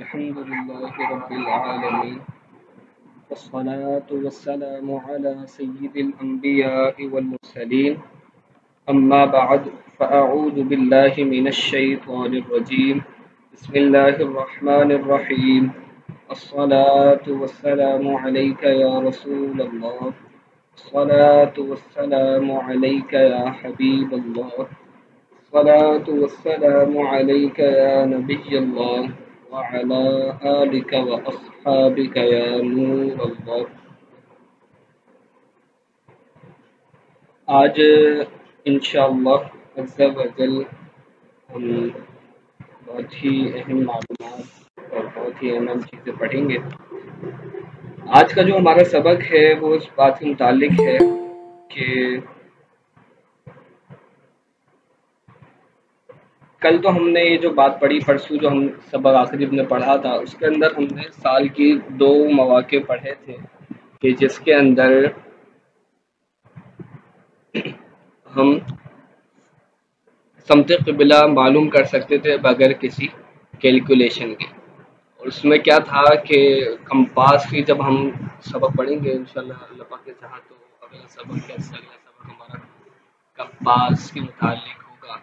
अल्हम्दुलिल्लाहि रब्बिल आलमीन वस्सलातु वस्सलामु अला सय्यिदिल अंबिया'i वल मुरसलीन अम्मा बअद फ़अऊज़ु बिल्लाहि मिनश शैतानिर रजीम बिस्मिल्लाहिर रहमानिर रहीम अस्सलातु वस्सलामु अलैका या रसूलल्लाह अस्सलातु वस्सलामु अलैका या हबीबल्लाह अस्सलातु वस्सलामु अलैका या नबिय्यल्लाह व अला आलिका व अस्हाबिका या नूरल्लाह। आज इंशाअल्लाह अज़्ज़ा व जल हम बहुत ही अहम मालूमात और बहुत ही अहम चीज़ें पढ़ेंगे। आज का जो हमारा सबक है वो इस बात के मुतालिक है कि कल तो हमने ये जो बात पढ़ी, परसों जो हम सबक आखिरी में पढ़ा था, उसके अंदर हमने साल की 2 मौके पढ़े थे कि जिसके अंदर हम समते क़िबला मालूम कर सकते थे बगैर किसी कैलकुलेशन के। और उसमें क्या था कि कंपास की जब हम सबक पढ़ेंगे इंशाअल्लाह अल्लाह पाक ने चाहा तो अगला सबक हमारा कंपास के मुतालिक होगा,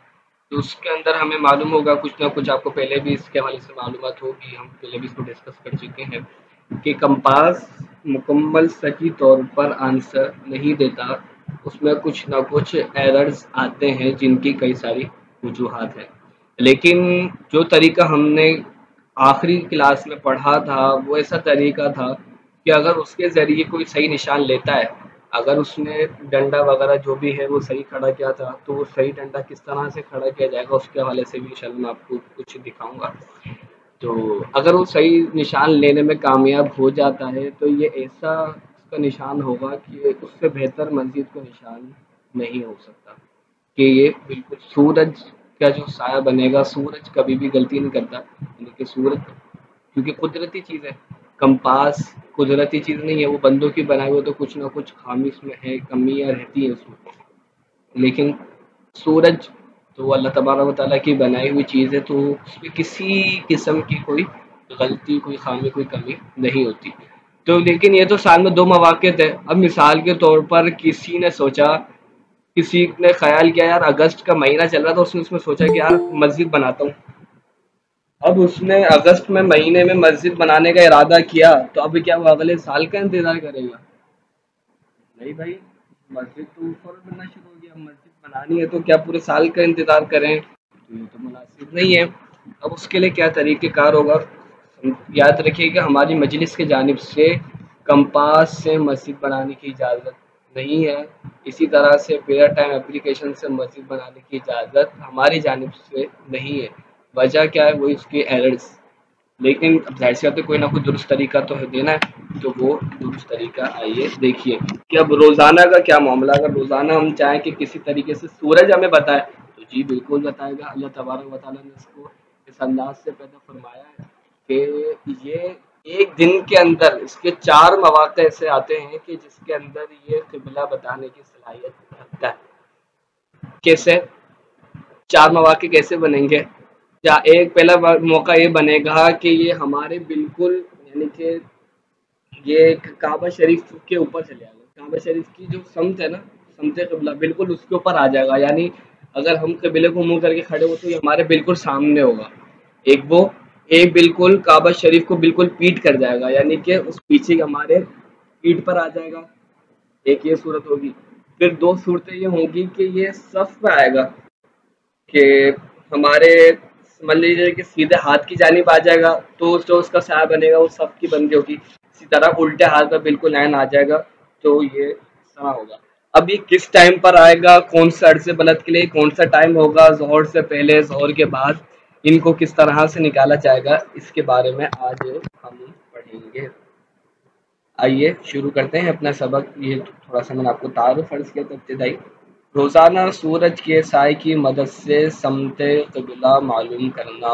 तो उसके अंदर हमें मालूम होगा कुछ ना कुछ। आपको पहले भी इसके हवाले से मालूमात होगी, हम पहले भी इसको डिस्कस कर चुके हैं कि कंपास मुकम्मल सही तौर पर आंसर नहीं देता, उसमें कुछ ना कुछ एरर्स आते हैं जिनकी कई सारी वजूहात हैं। लेकिन जो तरीका हमने आखिरी क्लास में पढ़ा था वो ऐसा तरीका था कि अगर उसके ज़रिए कोई सही निशान लेता है, अगर उसने डंडा वगैरह जो भी है वो सही खड़ा किया था, तो वो सही डंडा किस तरह से खड़ा किया जाएगा उसके हवाले से भी इंशाअल्लाह मैं आपको कुछ दिखाऊंगा। तो अगर वो सही निशान लेने में कामयाब हो जाता है तो ये ऐसा उसका निशान होगा कि उससे बेहतर मस्जिद का निशान नहीं हो सकता। कि ये बिल्कुल सूरज का जो साया बनेगा, सूरज कभी भी गलती नहीं करता, यानी कि सूरज क्योंकि कुदरती चीज़ है, कंपास कुदरती चीज़ नहीं है, वो बंदों की बनाई हुई, तो कुछ ना कुछ खामी उसमें है, कमियाँ रहती हैं उसमें। लेकिन सूरज तो अल्लाह तबारक व तआला की बनाई हुई चीज़ है, तो उसमें किसी किस्म की कोई गलती, कोई खामी, कोई कमी नहीं होती। तो लेकिन ये तो साल में 2 मौक़े थे। अब मिसाल के तौर पर किसी ने सोचा, किसी ने ख्याल किया यार अगस्त का महीना चल रहा था, उसने उसमें सोचा कि यार मस्जिद बनाता हूँ। अब उसने अगस्त में महीने में मस्जिद बनाने का इरादा किया, तो अब क्या वो अगले साल का इंतज़ार करेगा? नहीं भाई, मस्जिद तो फौरन बनना शुरू हो गया। मस्जिद बनानी है तो क्या पूरे साल का इंतज़ार करें? तो ये तो मुनासिब नहीं है। अब उसके लिए क्या तरीक़ेकार होगा? याद रखिएगा हमारी मजलिस की जानिब से कंपास से मस्जिद बनाने की इजाज़त नहीं है। इसी तरह से पेयर टाइम एप्लीकेशन से मस्जिद बनाने की इजाज़त हमारी जानिब से नहीं है। वजह क्या है? वही उसके एरर्स। लेकिन अब ज़ाहिर सी बात है कोई ना कोई दुरुस्त तरीका तो है देना है, तो वो दुरुस्त तरीका आइए देखिए कि अब रोज़ाना का क्या मामला। अगर रोज़ाना हम चाहें कि किसी तरीके से सूरज हमें बताए तो जी बिल्कुल बताएगा। अल्लाह तबारक व तआला ने इसको इस अंदाज से पैदा फरमाया है कि ये एक दिन के अंदर इसके 4 मौक़े ऐसे आते हैं कि जिसके अंदर ये क़िबला बताने की सलाहियत रखता है। कैसे 4 मौक़े कैसे बनेंगे? या एक पहला मौका ये बनेगा कि ये हमारे बिल्कुल, यानी कि ये काबा शरीफ के ऊपर चले जाएगा। काबा शरीफ की जो समत है ना, समते क़िबला बिल्कुल उसके ऊपर आ जाएगा। यानी अगर हम क़िबले को मुँह करके खड़े हो तो ये हमारे बिल्कुल सामने होगा। एक बिल्कुल काबा शरीफ को बिल्कुल पीट कर जाएगा, यानी कि उस पीछे हमारे पीठ पर आ जाएगा। एक ये सूरत होगी। फिर 2 सूरतें ये होंगी कि ये सफ़ में आएगा कि हमारे समझ लीजिए कि सीधे हाथ की जानिब आ जाएगा, तो जो उसका साया बनेगा वो सफ़ की बन होगी। इसी तरह उल्टे हाथ पर बिल्कुल लाइन आ जाएगा, तो ये इस तरह होगा। अब ये किस टाइम पर आएगा, कौन सा अर्ज़ बलद के लिए कौन सा टाइम होगा, ज़ोहर से पहले, ज़ोहर के बाद, इनको किस तरह से निकाला जाएगा, इसके बारे में आज हम पढ़ेंगे। आइए शुरू करते हैं अपना सबक। ये थोड़ा सा मैंने आपको तारुफ अर्ज़ किया था इब्तिदाई। रोज़ाना सूरज के साए की मदद से समते क़िबला मालूम करना।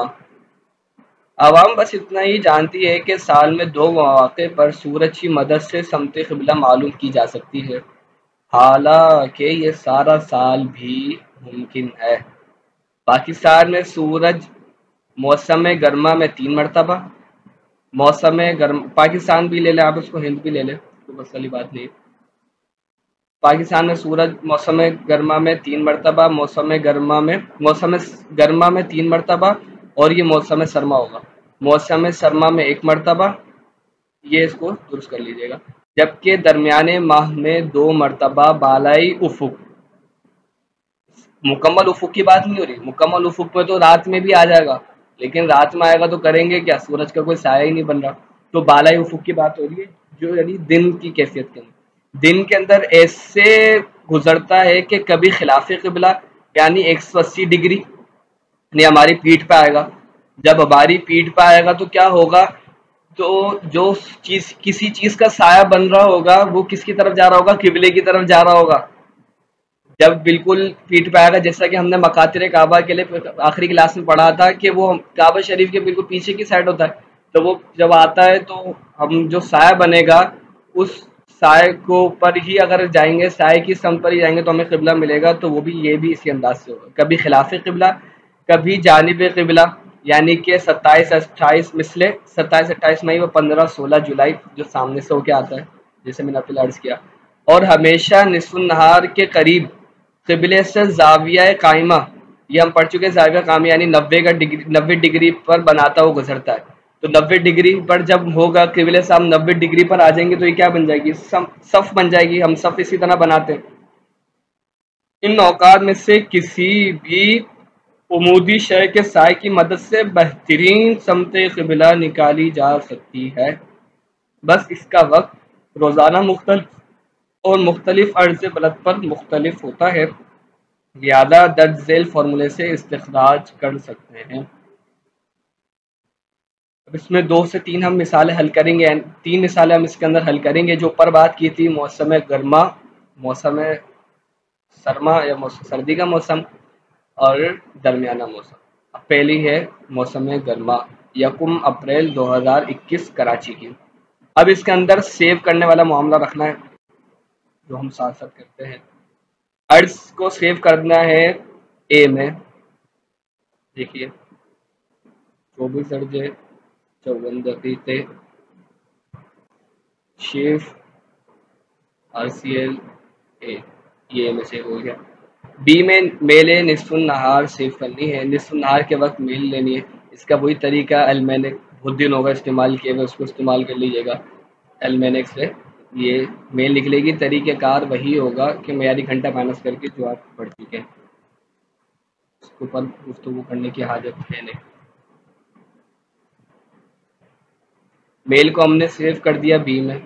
आवाम बस इतना ही जानती है कि साल में 2 मौक़े पर सूरज की मदद से समते क़िबला मालूम की जा सकती है, हालांकि ये सारा साल भी मुमकिन है। पाकिस्तान में सूरज मौसम गर्मा में 3 मरतबा, मौसम गर्म, पाकिस्तान भी ले लें आप, उसको हिंद भी ले लें, तो बस वाली बात नहीं। पाकिस्तान में सूरज मौसम गर्मा में 3 मरतबा, मौसम गर्मा में 3 मरतबा, और ये मौसम सरमा होगा। मौसम सरमा में 1 मरतबा, ये इसको दुरुस्त कर लीजिएगा। जबकि दरमियाने माह में 2 मरतबा बालाई उफुक, मुकम्मल उफुक की बात नहीं हो रही, मुकम्मल उफुक पे तो रात में भी आ जाएगा, लेकिन रात में आएगा तो करेंगे क्या, सूरज का कोई साया ही नहीं बन रहा। तो बालाई उफुक की बात हो रही है, जो यानी दिन की कैफियत के अंदर, दिन के अंदर ऐसे गुजरता है कि कभी खिलाफ किबला यानी 180 डिग्री यानी हमारी पीठ पे आएगा। जब हमारी पीठ पे आएगा तो क्या होगा, तो जो चीज किसी चीज का साया बन रहा होगा वो किसकी तरफ जा रहा होगा, किबले की तरफ जा रहा होगा। जब बिल्कुल पीठ पे आएगा, जैसा कि हमने मकातिर काबा के लिए आखिरी क्लास में पढ़ा था कि वो काबा शरीफ के बिल्कुल पीछे की साइड होता है, तो वो जब आता है तो हम जो साया बनेगा उस साय को पर ही अगर जाएंगे, साय की समत पर ही जाएंगे तो हमें किबला मिलेगा। तो वो भी ये भी इसी अंदाज से होगा, कभी खिलाफ किबला, कभी जानिब किबला, यानी कि 27-28 मिसले 27-28 मई व 15-16 जुलाई जो सामने से होके आता है, जैसे मैंने अपने अर्ज किया। और हमेशा निसफ नहार के करीब क़िबले से ज़ाविया कायमा, ये हम पढ़ चुके हैं, ज़ाविया कायमा यानी 90 डिग्री पर बनाता हुआ गुजरता है। तो 90 डिग्री पर जब होगा क़िबले से हम 90 डिग्री पर आ जाएंगे तो ये क्या बन जाएगी, सफ़ बन जाएगी। हम सफ़ इसी तरह बनाते हैं। इन औकात में से किसी भी उमूदी शय के साय की मदद से बेहतरीन समत क़िबला निकाली जा सकती है। बस इसका वक्त रोज़ाना मुख्तलिफ और मुख्तलिफ अर्ज़ बलद पर मुख्तलिफ होता है, लिहाजा दर्ज झेल फार्मूले से इस्तिखराज कर सकते हैं। अब इसमें 2 से 3 हम मिसालें हल करेंगे, 3 मिसालें हम इसके अंदर हल करेंगे। जो ऊपर बात की थी मौसम गर्मा, मौसम सरमा या सर्दी का मौसम, और दरमियाना मौसम। अब पहली है मौसम गर्मा, 1 अप्रैल 2021 कराची की। अब इसके अंदर सेव करने वाला मामला रखना है, जो हम साथ साथ करते हैं। अर्ज को सेव करना है ए में, देखिए 24 दर्जे 54 दकीक़े, शेफ RCL ए, ये में सेव हो गया। बी में मेले निसफ नहार सेव करनी है, निसफ नहार के वक्त मेल लेनी है। इसका वही तरीका अलमैनिक बहुत दिन होगा इस्तेमाल किए हुए, उसको इस्तेमाल कर लीजिएगा अलमैनिक से, ये मेल निकलेगी। तरीक़ेकार वही होगा कि मेयारी घंटा माइनस करके जो आप पढ़ चुके हैं, उसके ऊपर गुफ्तगू करने की हाजत है नहीं। मेल को हमने सेव कर दिया बी में।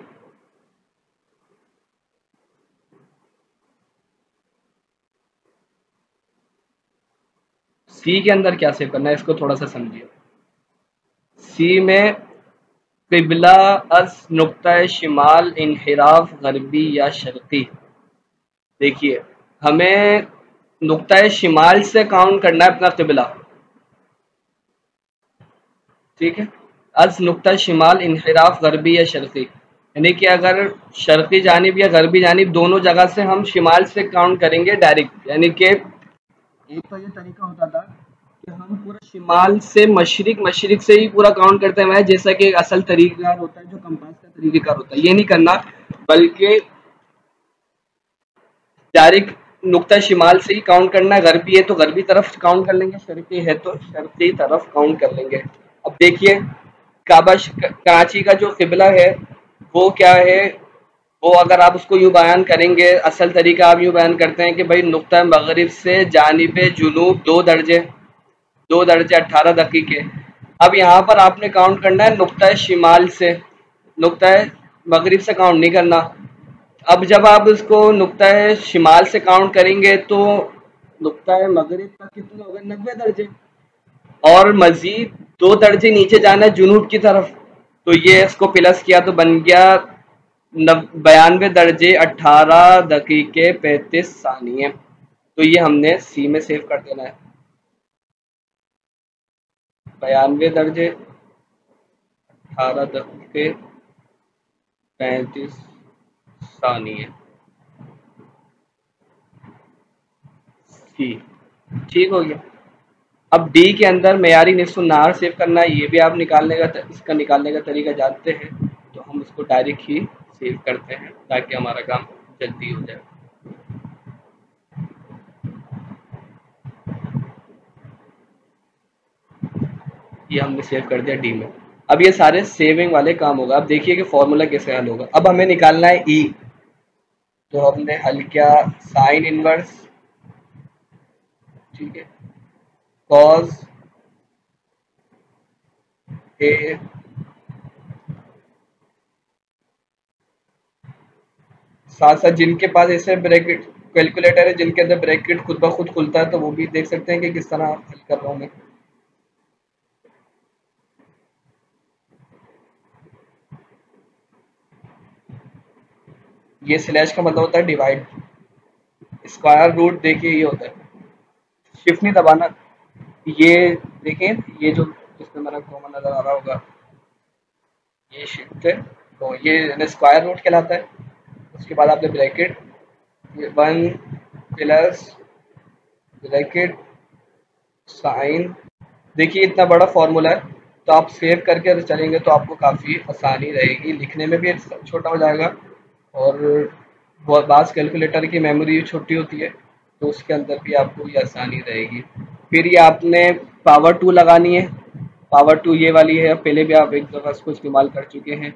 सी के अंदर क्या सेव करना है, इसको थोड़ा सा समझिए। सी में क़िबला अस नुक्ता शिमाल इनहिराफ गरबी या शर्क़ी। देखिए हमें नुक्ता शिमाल से काउंट करना है अपना क़िबला, ठीक है। अज नुक्ता शिमाल इनहिराफ गरबी या शर्क़ी, यानी कि अगर शर्क़ी जानिब या गरबी जानिब दोनों जगह से हम शिमाल से काउंट करेंगे डायरेक्ट, यानी कि एक तो ये तरीका होता था कि हम पूरा शिमाल से मशरिक, मशरिक से ही पूरा काउंट करते हैं, जैसा कि एक असल तरीक़ाकार होता है, जो कंपास का तरीक़ाकार होता है। ये नहीं करना, बल्कि डायरेक्ट नुक्ता शिमाल से ही काउंट करना है। गरबी है तो गरबी तरफ काउंट कर लेंगे, शर्क़ी है तो शर्क़ी तरफ काउंट कर लेंगे। अब देखिए काबा कराची का जो क़िबला है वो क्या है, वो अगर आप उसको यूँ बयान करेंगे, असल तरीका आप यूँ बयान करते हैं कि भाई नुक्ता मगरिब से जानिब जुनूब 2 दर्जे 18 दकीक़े। अब यहाँ पर आपने काउंट करना है नुक्ता शिमाल से, नुक्ता मगरिब से काउंट नहीं करना। अब जब आप इसको नुक्ता शिमाल से काउंट करेंगे तो नुक्ता मगरिब का कितना होगा, 90 दर्जे, और मजीद 2 दर्जे नीचे जाना है जुनूब की तरफ, तो ये इसको प्लस किया तो बन गया 92 दर्जे 18 दकीक़े 35 सानिये। तो ये हमने सी में सेव कर देना है, 92 दर्जे 18 दकीक़े 35 सानिये। ठीक हो गया। अब डी के अंदर मेयारी निस्फ़ नाहर सेव करना है, ये भी आप इसका निकालने का तरीका जानते हैं, तो हम इसको डायरेक्ट ही सेव करते हैं ताकि हमारा काम जल्दी हो जाए। ये हमने सेव कर दिया डी में। अब ये सारे सेविंग वाले काम होगा। अब देखिए कि फॉर्मूला कैसे हल होगा। अब हमें निकालना है ई, तो हमने हल किया साइन इनवर्स, ठीक है, कॉस ए, साथ साथ जिनके पास ऐसे ब्रैकेट कैलकुलेटर है जिनके अंदर ब्रैकेट खुद ब खुद खुलता है, तो वो भी देख सकते हैं कि किस तरह हल कर रहा हूँ मैं। ये स्लैश का मतलब होता है डिवाइड। स्क्वायर रूट देखिए ये होता है, शिफ्ट नहीं दबाना, ये देखें, ये जो इसमें मेरा कॉमन नजर आ रहा होगा, ये शिफ्ट है, तो ये स्क्वायर रूट कहलाता है। उसके बाद आपने ब्रैकेट, ये वन प्लस ब्रैकेट साइन, देखिए इतना बड़ा फॉर्मूला है, तो आप सेव करके चलेंगे तो आपको काफ़ी आसानी रहेगी, लिखने में भी छोटा हो जाएगा, और बहुत बास कैलकुलेटर की मेमोरी छोटी होती है, तो उसके अंदर भी आपको ये आसानी रहेगी। फिर ये आपने पावर टू लगानी है, पावर टू ये वाली है, पहले भी आप एक दफ़ा इसको इस्तेमाल कर चुके हैं।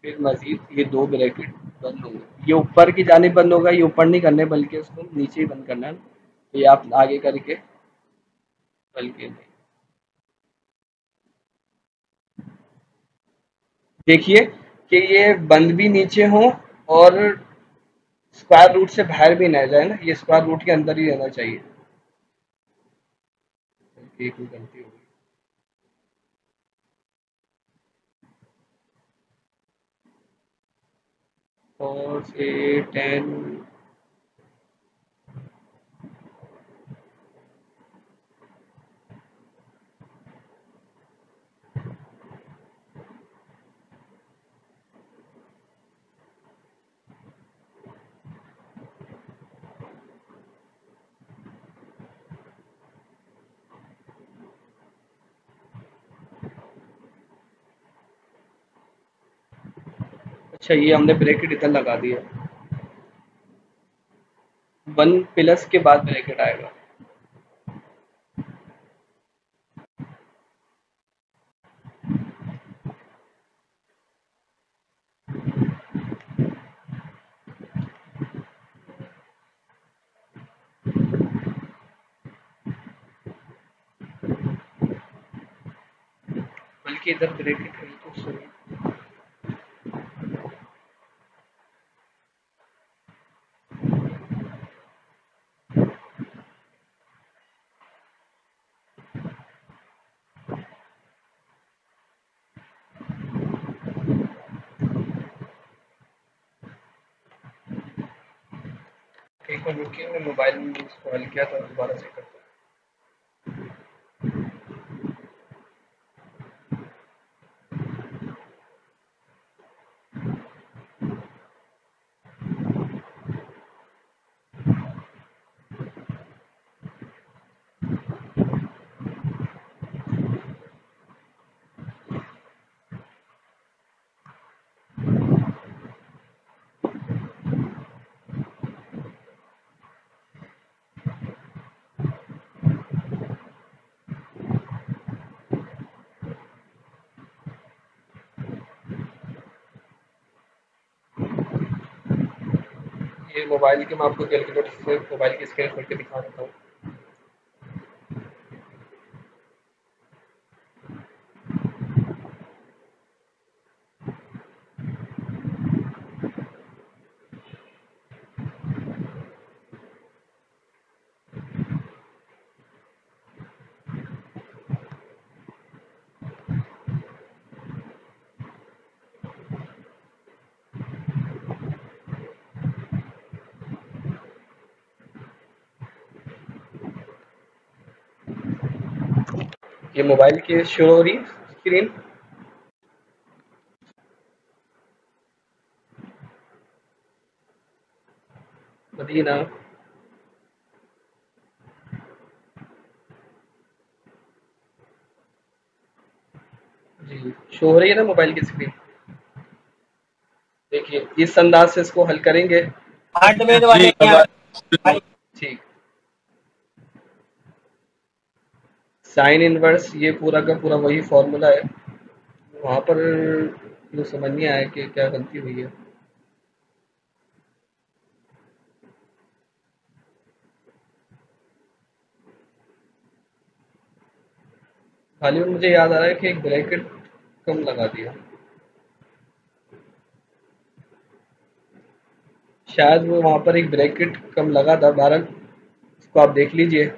फिर मज़ीद ये दो ब्रैकेट बंद होंगे, ये ऊपर की जानिब बंद होगा, ये ऊपर नहीं करने बल्कि इसको नीचे ही बंद करना है, तो ये आप आगे करके बल्कि देखिए कि ये बंद भी नीचे हो और स्क्वायर रूट से बाहर भी ना जाए ना, ये स्क्वायर रूट के अंदर ही रहना चाहिए। बल्कि कोई गलती होगी, और से 10, अच्छा ये हमने ब्रैकेट इधर लगा दिया, वन प्लस के बाद ब्रैकेट आएगा। बल्कि इधर ब्रैकेट है तो सही। एक बार रुकिए, मैं मोबाइल में इसको हल किया था, दोबारा से करता हूँ। ये मोबाइल के मैं आपको कैलकुलेटर से मोबाइल की स्क्रीन खोल के दिखा देता हूँ। ये मोबाइल की शो हो रही है स्क्रीन, बताइए ना। जी, शो हो रही है ना मोबाइल की स्क्रीन? देखिए इस अंदाज से इसको हल करेंगे। हार्डवेयर जी वाले अब यहाँ ठीक, साइन इनवर्स ये पूरा का पूरा वही फॉर्मूला है। वहाँ पर जो समझ नहीं आया कि क्या गलती हुई है। खाली मुझे याद आ रहा है कि एक ब्रैकेट कम लगा दिया, शायद वो वहाँ पर एक ब्रैकेट कम लगा था। बहरहाल इसको आप देख लीजिए,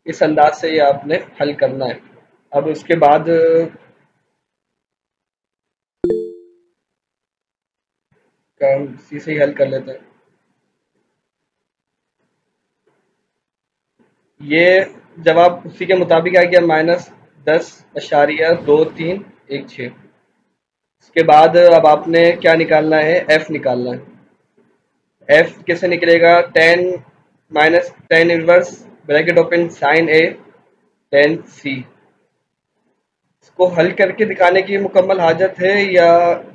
इस अंदाज से ये आपने हल करना है। अब उसके बाद हम इसी से ही हल कर लेते हैं। ये जवाब उसी के मुताबिक आ गया, -10.2316। इसके बाद अब आपने क्या निकालना है, एफ निकालना है। एफ कैसे निकलेगा, 10 - tan inverse bracket open sine A tan C. इसको हल करके दिखाने की मुकम्मल हाजत है या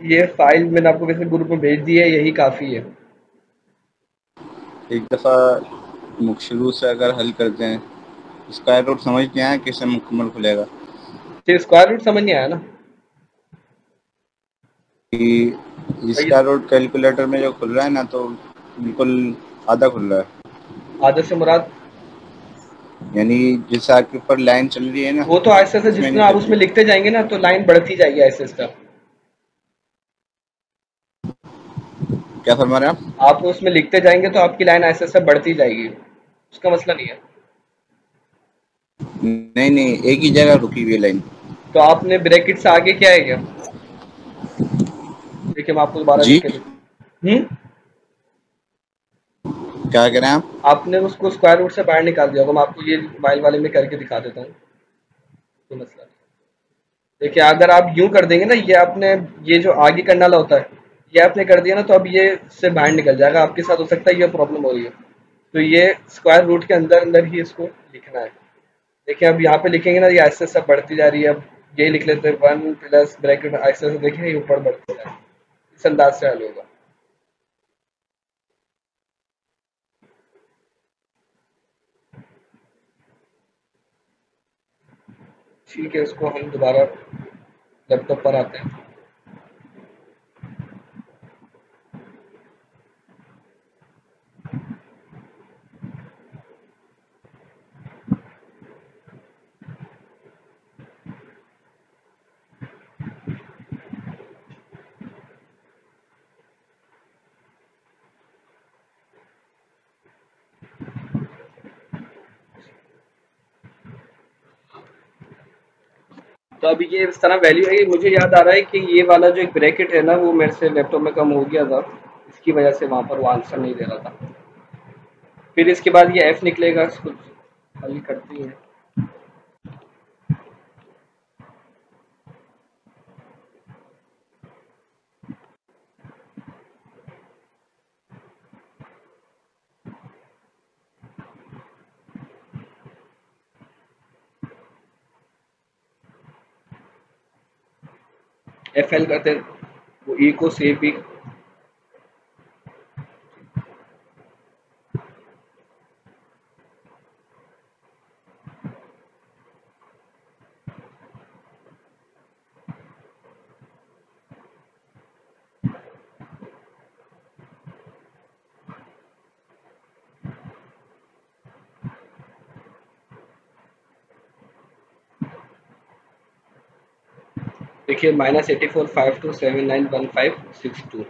ये फाइल मैंने आपको वैसे ग्रुप में भेज दी है, यही काफ़ी है? एक दफ़ा शुरू से अगर हल करते हैं, स्क्वायर रूट समझ के आए कैसे मुकम्मल खुलेगा? सिर्फ स्क्वायर रूट समझ नहीं आया ना कि भाई? स्क्वायर रूट कैलकुलेटर में जो खुल रहा है ना, तो बिल्कुल आधा खुल रहा है। आदत से मुराद यानी जैसे आपके ऊपर लाइन चल रही है ना, वो तो आहिस्ते से इसमें नहीं जितना आप चल उसमें रही। लिखते जाएंगे ना तो लाइन बढ़ती जाएगी आहिस्ते आहिस्ते। क्या फरमा रहे हैं आप? आप उसमें लिखते जाएंगे तो आपकी लाइन आहिस्ते आहिस्ते बढ़ती जाएगी, उसका मसला नहीं है। नहीं नहीं, एक ही जगह रुकी हुई है लाइन। तो आपने ब्रैकेट से आगे क्या है क्या? देखिए मैं आपको दोबारा जी लिख के दूँ। क्या कह रहे हैं आप? आपने उसको स्क्वायर रूट से बाहर निकाल दिया होगा। मैं आपको ये मोबाइल वाले में करके दिखा देता हूँ, कोई मसला नहीं। देखिए अगर आप यूं कर देंगे ना, ये आपने ये जो आगे करने वाला होता है ये आपने कर दिया ना, तो अब ये इससे बाहर निकल जाएगा। आपके साथ हो सकता है ये प्रॉब्लम हो रही है, तो ये स्क्वायर रूट के अंदर अंदर ही इसको लिखना है। देखिए अब यहाँ पे लिखेंगे ना, ये ऐसे सब बढ़ती जा रही है। अब ये लिख लेते हैं 1 प्लस ब्रैकेट ऐसे से, देखें ये ऊपर बढ़ती जा रही है। इस अंदाज से हल होगा। ठीक है, इसको हम दोबारा लैपटॉप पर आते हैं। तो अभी ये इस तरह वैल्यू है। मुझे याद आ रहा है कि ये वाला जो एक ब्रैकेट है ना, वो मेरे से लैपटॉप में कम हो गया था, इसकी वजह से वहाँ पर वो आंसर नहीं दे रहा था। फिर इसके बाद ये एफ निकलेगा, इसको हल करते हैं। एफ एल करते हैं, वो ई को सेव भी। देखिए -8452791562,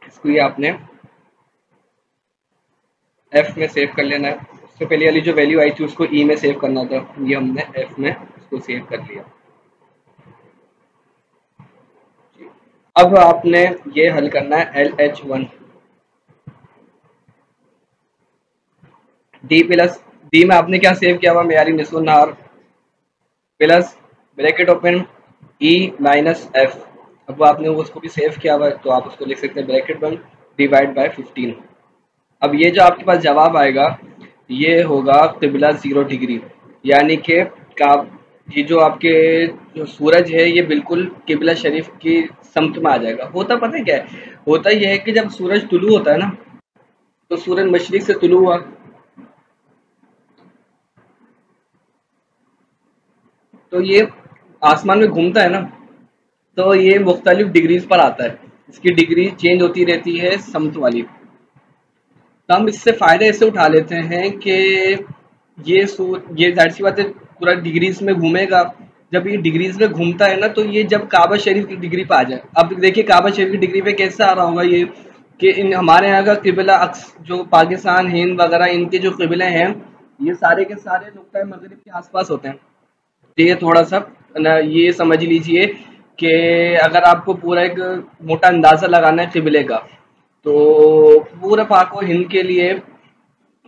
इसको ये आपने एफ में सेव कर लेना है। उससे पहले वाली जो वैल्यू आई थी उसको ई में सेव करना था, ये हमने एफ में उसको सेव कर लिया। अब आपने ये हल करना है LH1 डी प्लस डी में आपने क्या सेव किया हुआ, मेयारी निस्फुन नहार plus bracket open E minus F. अब वो आपने उसको भी सेव किया हुआ है, तो आप उसको लिख सकते हैं ब्रैकेट बंद डिवाइड बाय 15। अब ये जो आपके पास जवाब आएगा ये होगा क़िबला 0 डिग्री। यानी कि का ये जो आपके जो सूरज है ये बिल्कुल किबला शरीफ की समत में आ जाएगा। होता पता है क्या है? होता ये है कि जब सूरज तुलू होता है ना, तो सूरज मशरिक से तुलू हुआ, तो ये आसमान में घूमता है ना, तो ये मुख्तलिफ डिग्रीज पर आता है। इसकी डिग्री चेंज होती रहती है समत वाली। तो हम इससे फ़ायदा ऐसे उठा लेते हैं कि ये ज़ाहिर सी बात है पूरा डिग्रीज में घूमेगा। जब ये डिग्रीज में घूमता है ना, तो ये जब काबा शरीफ की डिग्री पे आ जाए, अब देखिए काबा शरीफ की डिग्री पे कैसे आ रहा होगा ये, कि इन हमारे यहाँ का किबला जो पाकिस्तान हिंद वगैरह इनके जो किबले हैं, ये सारे के सारे नुक्ता मगरिब के आसपास होते हैं। तो ये थोड़ा सा ना ये समझ लीजिए कि अगर आपको पूरा एक मोटा अंदाज़ा लगाना है किबले का, तो पूरा पाक व हिंद के लिए,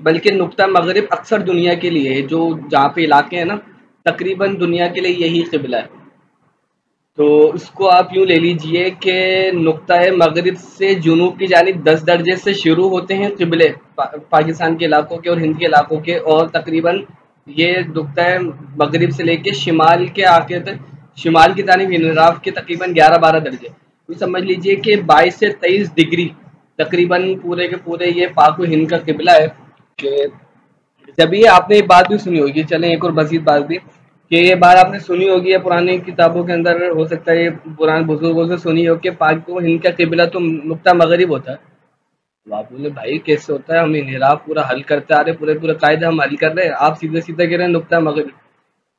बल्कि नुक्ता मगरिब अक्सर दुनिया के लिए है, जो जहाँ पे इलाके हैं ना, तकरीबन दुनिया के लिए यही किबला है। तो इसको आप यूँ ले लीजिए कि नुक्ता मगरिब से जुनूब की जानिब 10 दर्जे से शुरू होते हैं किबले, पाकिस्तान के इलाकों के और हिंद के इलाकों के, और तकरीबन ये नुक्ता मगरिब से लेके शिमाल के आके तक, शिमाल की जानिब इनराफ के तकरीबन 11-12 दर्जे, तो समझ लीजिए कि 22 से 23 डिग्री तकरीबन पूरे के पूरे ये पाक व हिंद का किबला है। कि जब ये आपने एक बात भी सुनी होगी, चलें एक और मज़ीद बात भी, कि ये बात आपने सुनी होगी या पुरानी किताबों के अंदर हो सकता है ये पुराने बुजुर्गों से सुनी हो कि पाक व हिंद का किबला तो नुक्ता मगरिब होता है। तो आप बोले भाई कैसे होता है, हम इन्हिराफ पूरा हल करते आ रहे, पूरे पूरे कायदे हम हल कर रहे हैं, आप सीधे सीधे कह रहे हैं नुक्ता मगरिब।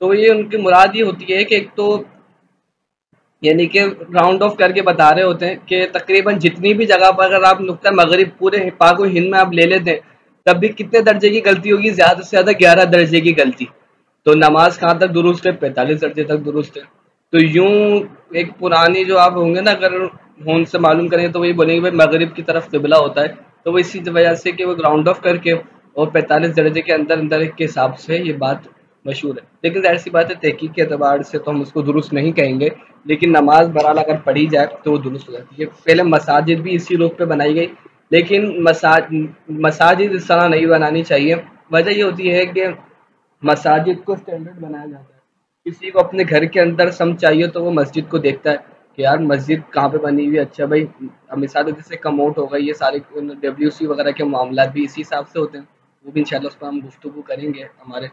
तो ये उनकी मुराद ये होती है कि एक तो यानी कि राउंड ऑफ करके बता रहे होते हैं कि तकरीबन जितनी भी जगह पर अगर आप नुक्ता मगरिब पूरे पाक व हिंद में आप ले लेते हैं, तब भी कितने दर्जे की गलती होगी? ज़्यादा से ज़्यादा 11 दर्जे की गलती। तो नमाज कहाँ तक दुरुस्त है? 45 दर्जे तक दुरुस्त है। तो यूं एक पुरानी जो आप होंगे ना, अगर उनसे मालूम करें तो वही बोलेंगे भाई मगरिब की तरफ किबला होता है। तो वो इसी वजह से कि वो राउंड ऑफ करके और 45 दर्जे के अंदर अंदर के हिसाब से ये बात मशहूर है। लेकिन ज़ाहिर सी बात है तहकीक के एतबार से तो हम उसको दुरुस्त नहीं कहेंगे, लेकिन नमाज बहरहाल अगर पढ़ी जाए तो वो दुरुस्त हो जाती है। पहले मसाजिद भी इसी रूप पे बनाई गई, लेकिन मसाजिद इस तरह नहीं बनानी चाहिए। वजह ये होती है कि मसाजिद को स्टैंडर्ड बनाया जाता है। किसी को अपने घर के अंदर सम चाहिए तो वो मस्जिद को देखता है कि यार मस्जिद कहाँ पे बनी हुई है। अच्छा भाई, अब मिसाल जैसे कमोट हो गई, ये सारे डब्ल्यूसी वगैरह के मामला भी इसी हिसाब से होते हैं। वो भी इंशाल्लाह उस पर हम गुफ्तगू करेंगे हमारे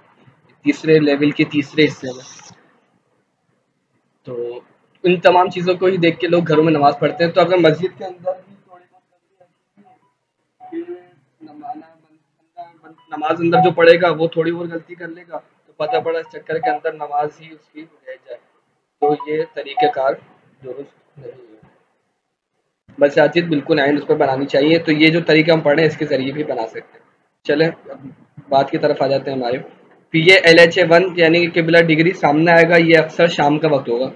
तीसरे लेवल के तीसरे हिस्से में। तो इन तमाम चीज़ों को ही देख के लोग घरों में नमाज पढ़ते हैं। तो अगर मस्जिद के अंदर भी थोड़ी बहुत गलती है कि नमाज अंदर जो पढ़ेगा वो थोड़ी और गलती कर लेगा, तो पता पड़ा इस चक्कर के अंदर नमाज ही उसकी रह जाए। तो ये तरीक़ेकार दुरुस्त नहीं है। मसाजिद बिल्कुल आइन उस पर बनानी चाहिए। तो ये जो तरीका हम पढ़े हैं इसके ज़रिए भी बना सकते हैं। चलें अब बात की तरफ आ जाते हैं हमारे। फिर ये LHA1 यानी कि किबला डिग्री सामने आएगा, ये अक्सर शाम का वक्त होगा।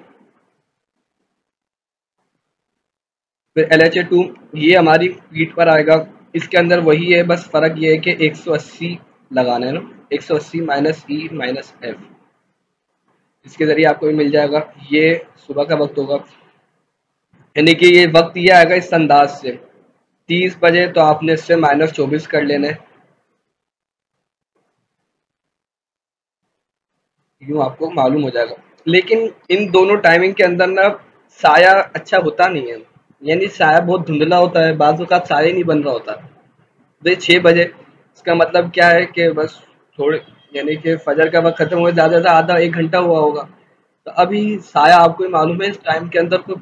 फिर LHA2 ये हमारी पीठ पर आएगा। इसके अंदर वही है, बस फ़र्क ये है कि 180 लगाना है ना, 180 माइनस ई माइनस एफ, इसके ज़रिए आपको भी मिल जाएगा। ये सुबह का वक्त होगा, यानी कि ये वक्त ये आएगा इस अंदाज से 30 बजे, तो आपने इससे -24 कर लेना है। यूँ आपको मालूम हो जाएगा। लेकिन इन दोनों टाइमिंग के अंदर ना साया अच्छा होता नहीं है, यानी साया बहुत धुंधला होता है, बाज़ औक़ात साया ही नहीं बन रहा होता। भाई 6 बजे, इसका मतलब क्या है कि बस थोड़े, यानी कि फजर का वक्त खत्म हुए ज़्यादा से ज़्यादा आधा 1 घंटा हुआ होगा। तो अभी साया आपको ही मालूम है इस टाइम के अंदर कोई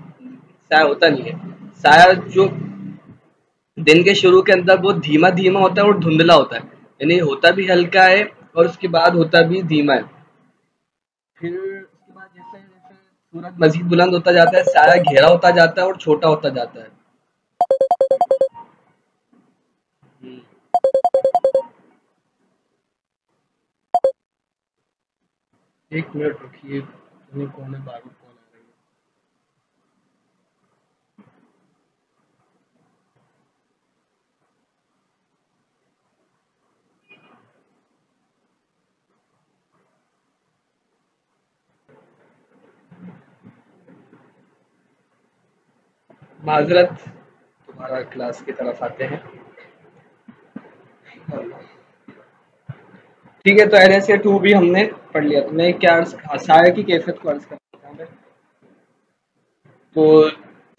साया होता नहीं है। साया जो दिन के शुरू के अंदर बहुत धीमा धीमा होता है और धुंधला होता है, यानी होता भी हल्का है और उसके बाद होता भी धीमा है। फिर उसके बाद जैसे जैसे सूरज मजीद बुलंद होता जाता है, साया घेरा होता जाता है और छोटा होता जाता है। हम्म, एक मिनट रुकिए, तुम्हें कौन है, बार कौन आ रही है। माजरत, दोबारा क्लास की तरफ आते हैं। ठीक है, तो LHA2 भी हमने पढ़ लिया। तो मैं क्या साया की कैफियत को अर्ज करता हूँ। तो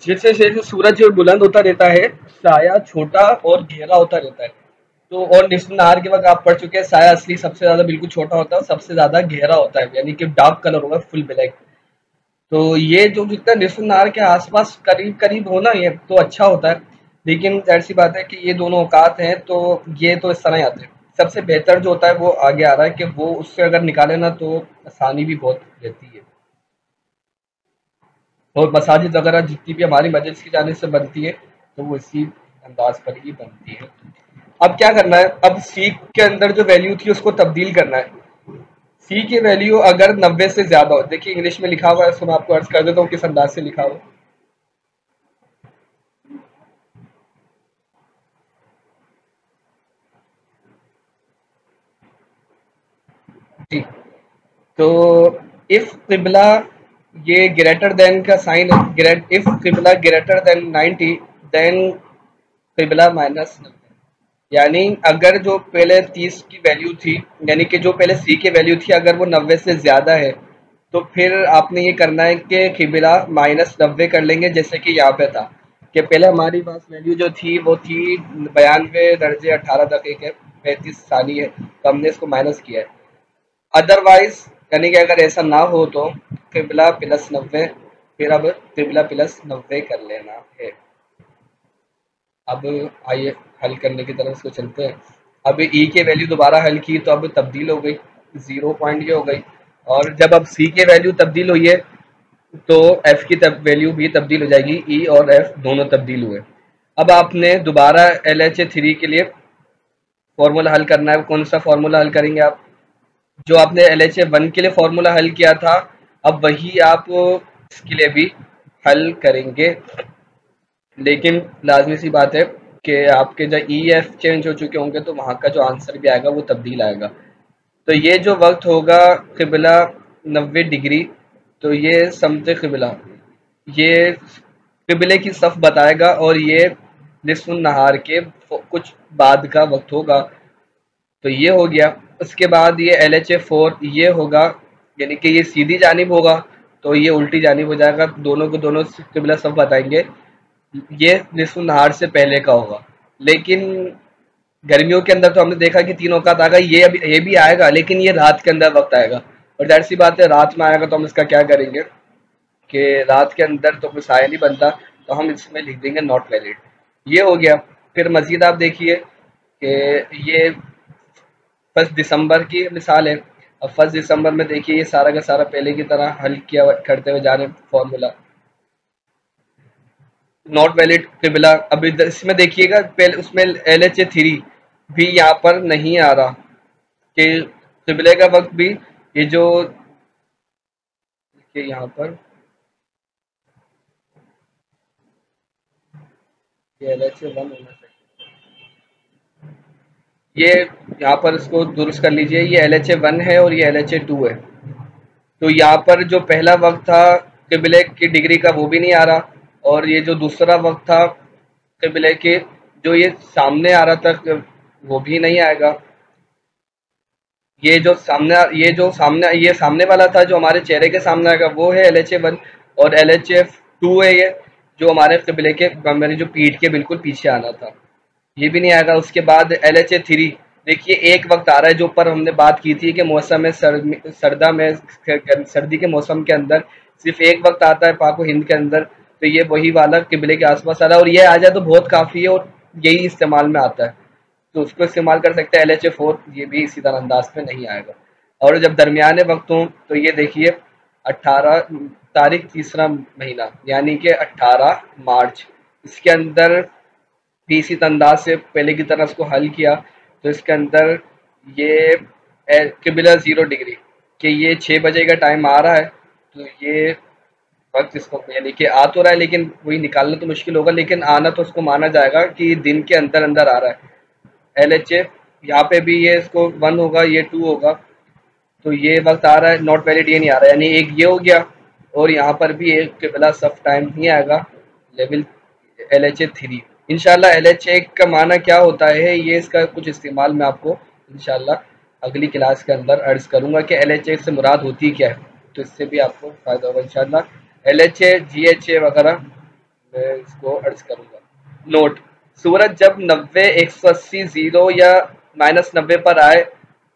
जैसे जैसे सूरज बुलंद होता रहता है, साया छोटा और गहरा होता रहता है। तो और निस्फ नहार के वक्त आप पढ़ चुके हैं, साया असली सबसे ज्यादा बिल्कुल छोटा होता है, सबसे ज्यादा गहरा होता है, यानी कि डार्क कलर होगा, फुल ब्लैक। तो ये जो जितना निस्फ नहार के आसपास करीब करीब होना, ये तो अच्छा होता है। लेकिन जाहिर सी बात है कि ये दोनों औकात हैं, तो ये तो इस तरह ही आते हैं। सबसे बेहतर जो होता है वो आगे आ रहा है कि वो उससे अगर निकाले ना तो आसानी भी बहुत रहती है। और मसाजिद वगैरह जितनी भी हमारी मस्जिद की जानिब से बनती है, तो वो इसी अंदाज पर ही बनती है। अब क्या करना है, अब सी के अंदर जो वैल्यू थी उसको तब्दील करना है। सी की वैल्यू अगर 90 से ज्यादा हो, देखिए इंग्लिश में लिखा हुआ है, उसको मैं आपको अर्ज कर देता हूँ किस अंदाज से लिखा हुआ। जी, तो इफ किबला, ये ग्रेटर देन का साइन है, ग्रेट इफ किबला ग्रेटर देन 90 देन किबला माइनस, यानी अगर जो पहले 30 की वैल्यू थी, यानी कि जो पहले सी की वैल्यू थी, अगर वो 90 से ज्यादा है, तो फिर आपने ये करना है कि किबिला -90 कर लेंगे, जैसे कि यहाँ पे था कि पहले हमारी पास वैल्यू जो थी वो थी 92 दर्जे 18 दकीक़े 35 साली है, तो हमने इसको माइनस किया है। अदरवाइज यानी कि अगर ऐसा ना हो तो किबिला +90, फिर अब किबिला +90 कर लेना है। अब आइए हल करने की तरफ इसको चलते हैं। अब ई के वैल्यू दोबारा हल की तो अब तब्दील हो गई, 0 पॉइंट ये हो गई। और जब अब सी के वैल्यू तब्दील हुई है, तो एफ की वैल्यू भी तब्दील हो जाएगी, ई और एफ दोनों तब्दील हुए। अब आपने दोबारा LHA3 के लिए फॉर्मूला हल करना है। कौन सा फॉर्मूला हल करेंगे आप? जो आपने LHA1 के लिए फॉर्मूला हल किया था, अब वही आप इसके लिए भी हल करेंगे। लेकिन लाजमी सी बात है कि आपके जब ई एफ चेंज हो चुके होंगे, तो वहाँ का जो आंसर भी आएगा वो तब्दील आएगा। तो ये जो वक्त होगा किबला 90 डिग्री, तो ये समते किबला, ये किबले की सफ बताएगा, और ये निस्फ नहार के कुछ बाद का वक्त होगा। तो ये हो गया। उसके बाद ये LHA4 ये होगा, यानी कि ये सीधी जानिब होगा, तो ये उल्टी जानिब हो जाएगा। दोनों को दोनों किबला सफ बताएंगे। ये निस्फ नहार से पहले का होगा। लेकिन गर्मियों के अंदर तो हमने देखा कि 3 औकात आ गई, ये भी आएगा, लेकिन ये रात के अंदर वक्त आएगा। और जाहिर सी बात है, रात में आएगा तो हम इसका क्या करेंगे कि रात के अंदर तो कोई साया नहीं बनता, तो हम इसमें लिख देंगे नॉट वैलिड। ये हो गया। फिर मजीद आप देखिए कि ये 1 दिसंबर की मिसाल है। अब 1 दिसंबर में देखिए, ये सारा का सारा पहले की तरह हल किया करते हुए जा रहे हैं फॉर्मूला। नॉट वैलिड किबला, अभी इसमें देखिएगा पहले उसमें LHA3 भी यहाँ पर नहीं आ रहा कि किबले का वक्त भी, ये जो यहाँ पर ये LHA1 होना चाहिए, ये यहाँ पर इसको दुरुस्त कर लीजिए। ये LHA1 है और ये LHA2 है। तो यहाँ पर जो पहला वक्त था किबले की डिग्री का, वो भी नहीं आ रहा। और ये जो दूसरा वक्त था किबले के, जो ये सामने आ रहा था, वो भी नहीं आएगा। ये सामने वाला था, जो हमारे चेहरे के सामने आएगा, वो है LHA1। और LHA2 है ये, जो हमारे किबले के, मेरी जो पीठ के बिल्कुल पीछे आना था, ये भी नहीं आएगा। उसके बाद LHA3, देखिए एक वक्त आ रहा है जो ऊपर हमने बात की थी कि मौसम सरदा में, सर्दी के मौसम के अंदर सिर्फ एक वक्त आता है पाक हिंद के अंदर। तो ये वही वाला किबले के आसपास आ रहा है, और ये आ जाए तो बहुत काफ़ी है, और यही इस्तेमाल में आता है, तो उसको इस्तेमाल कर सकते हैं। LHA4 ये भी इसी तरह अंदाज में नहीं आएगा। और जब दरमियाने वक्त हों, तो ये देखिए 18 तारीख, तीसरा महीना, यानी कि 18 मार्च, इसके अंदर भी इसी अंदाज से पहले की तरह उसको हल किया। तो इसके अंदर ये किबिला 0 डिग्री, कि ये 6 बजे का टाइम आ रहा है, तो ये वक्त इसको यानी कि आ तो रहा है, लेकिन वही निकालना तो मुश्किल होगा, लेकिन आना तो उसको माना जाएगा कि दिन के अंदर अंदर आ रहा है। LHA यहाँ पे भी ये इसको 1 होगा, ये 2 होगा, तो ये वक्त आ रहा है। नॉट वैलिड ये नहीं आ रहा है, यानी एक ये हो गया। और यहाँ पर भी एक किबला सफ टाइम नहीं आएगा, लेवल LHA3। इंशाल्लाह LHA का माना क्या होता है, ये इसका कुछ इस्तेमाल मैं आपको इंशाल्लाह अगली क्लास के अंदर अर्ज करूँगा कि LHA से मुराद होती क्या है, तो इससे भी आपको फ़ायदा होगा इंशाल्लाह। LHA GHA वगैरह मैं इसको अर्ज करूँगा। नोट: सूरज जब 90 180 0 या -90 पर आए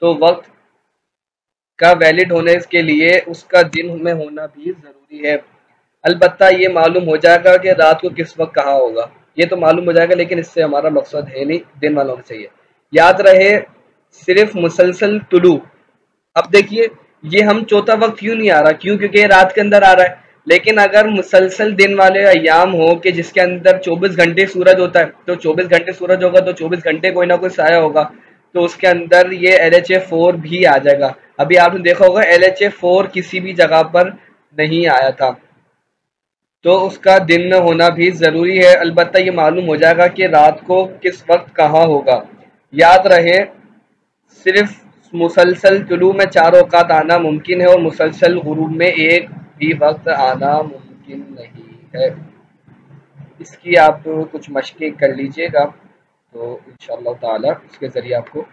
तो वक्त का वैलिड होने के लिए उसका दिन में होना भी ज़रूरी है। अलबत्ता ये मालूम हो जाएगा कि रात को किस वक्त कहाँ होगा, ये तो मालूम हो जाएगा, लेकिन इससे हमारा मकसद है नहीं, दिन वाला होना चाहिए। याद रहे, सिर्फ मुसलसल तुलू। अब देखिए, ये हम चौथा वक्त क्यों नहीं आ रहा, क्यों? क्योंकि ये रात के अंदर आ रहा है। लेकिन अगर मुसलसल दिन वाले अयाम हो कि जिसके अंदर 24 घंटे सूरज होता है, तो 24 घंटे सूरज होगा तो 24 घंटे कोई ना कोई साया होगा, तो उसके अंदर ये LHA4 भी आ जाएगा। अभी आपने देखा होगा LHA4 किसी भी जगह पर नहीं आया था, तो उसका दिन में होना भी ज़रूरी है। अलबत्ता ये मालूम हो जाएगा कि रात को किस वक्त कहाँ होगा। याद रहे, सिर्फ मुसलसल तुलू में 4 औकात आना मुमकिन है और मुसलसल गुरूब में एक भी वक्त आना मुमकिन नहीं है। इसकी आप कुछ मशक़ें कर लीजिएगा, तो इंशाअल्लाह ताला इसके ज़रिए आपको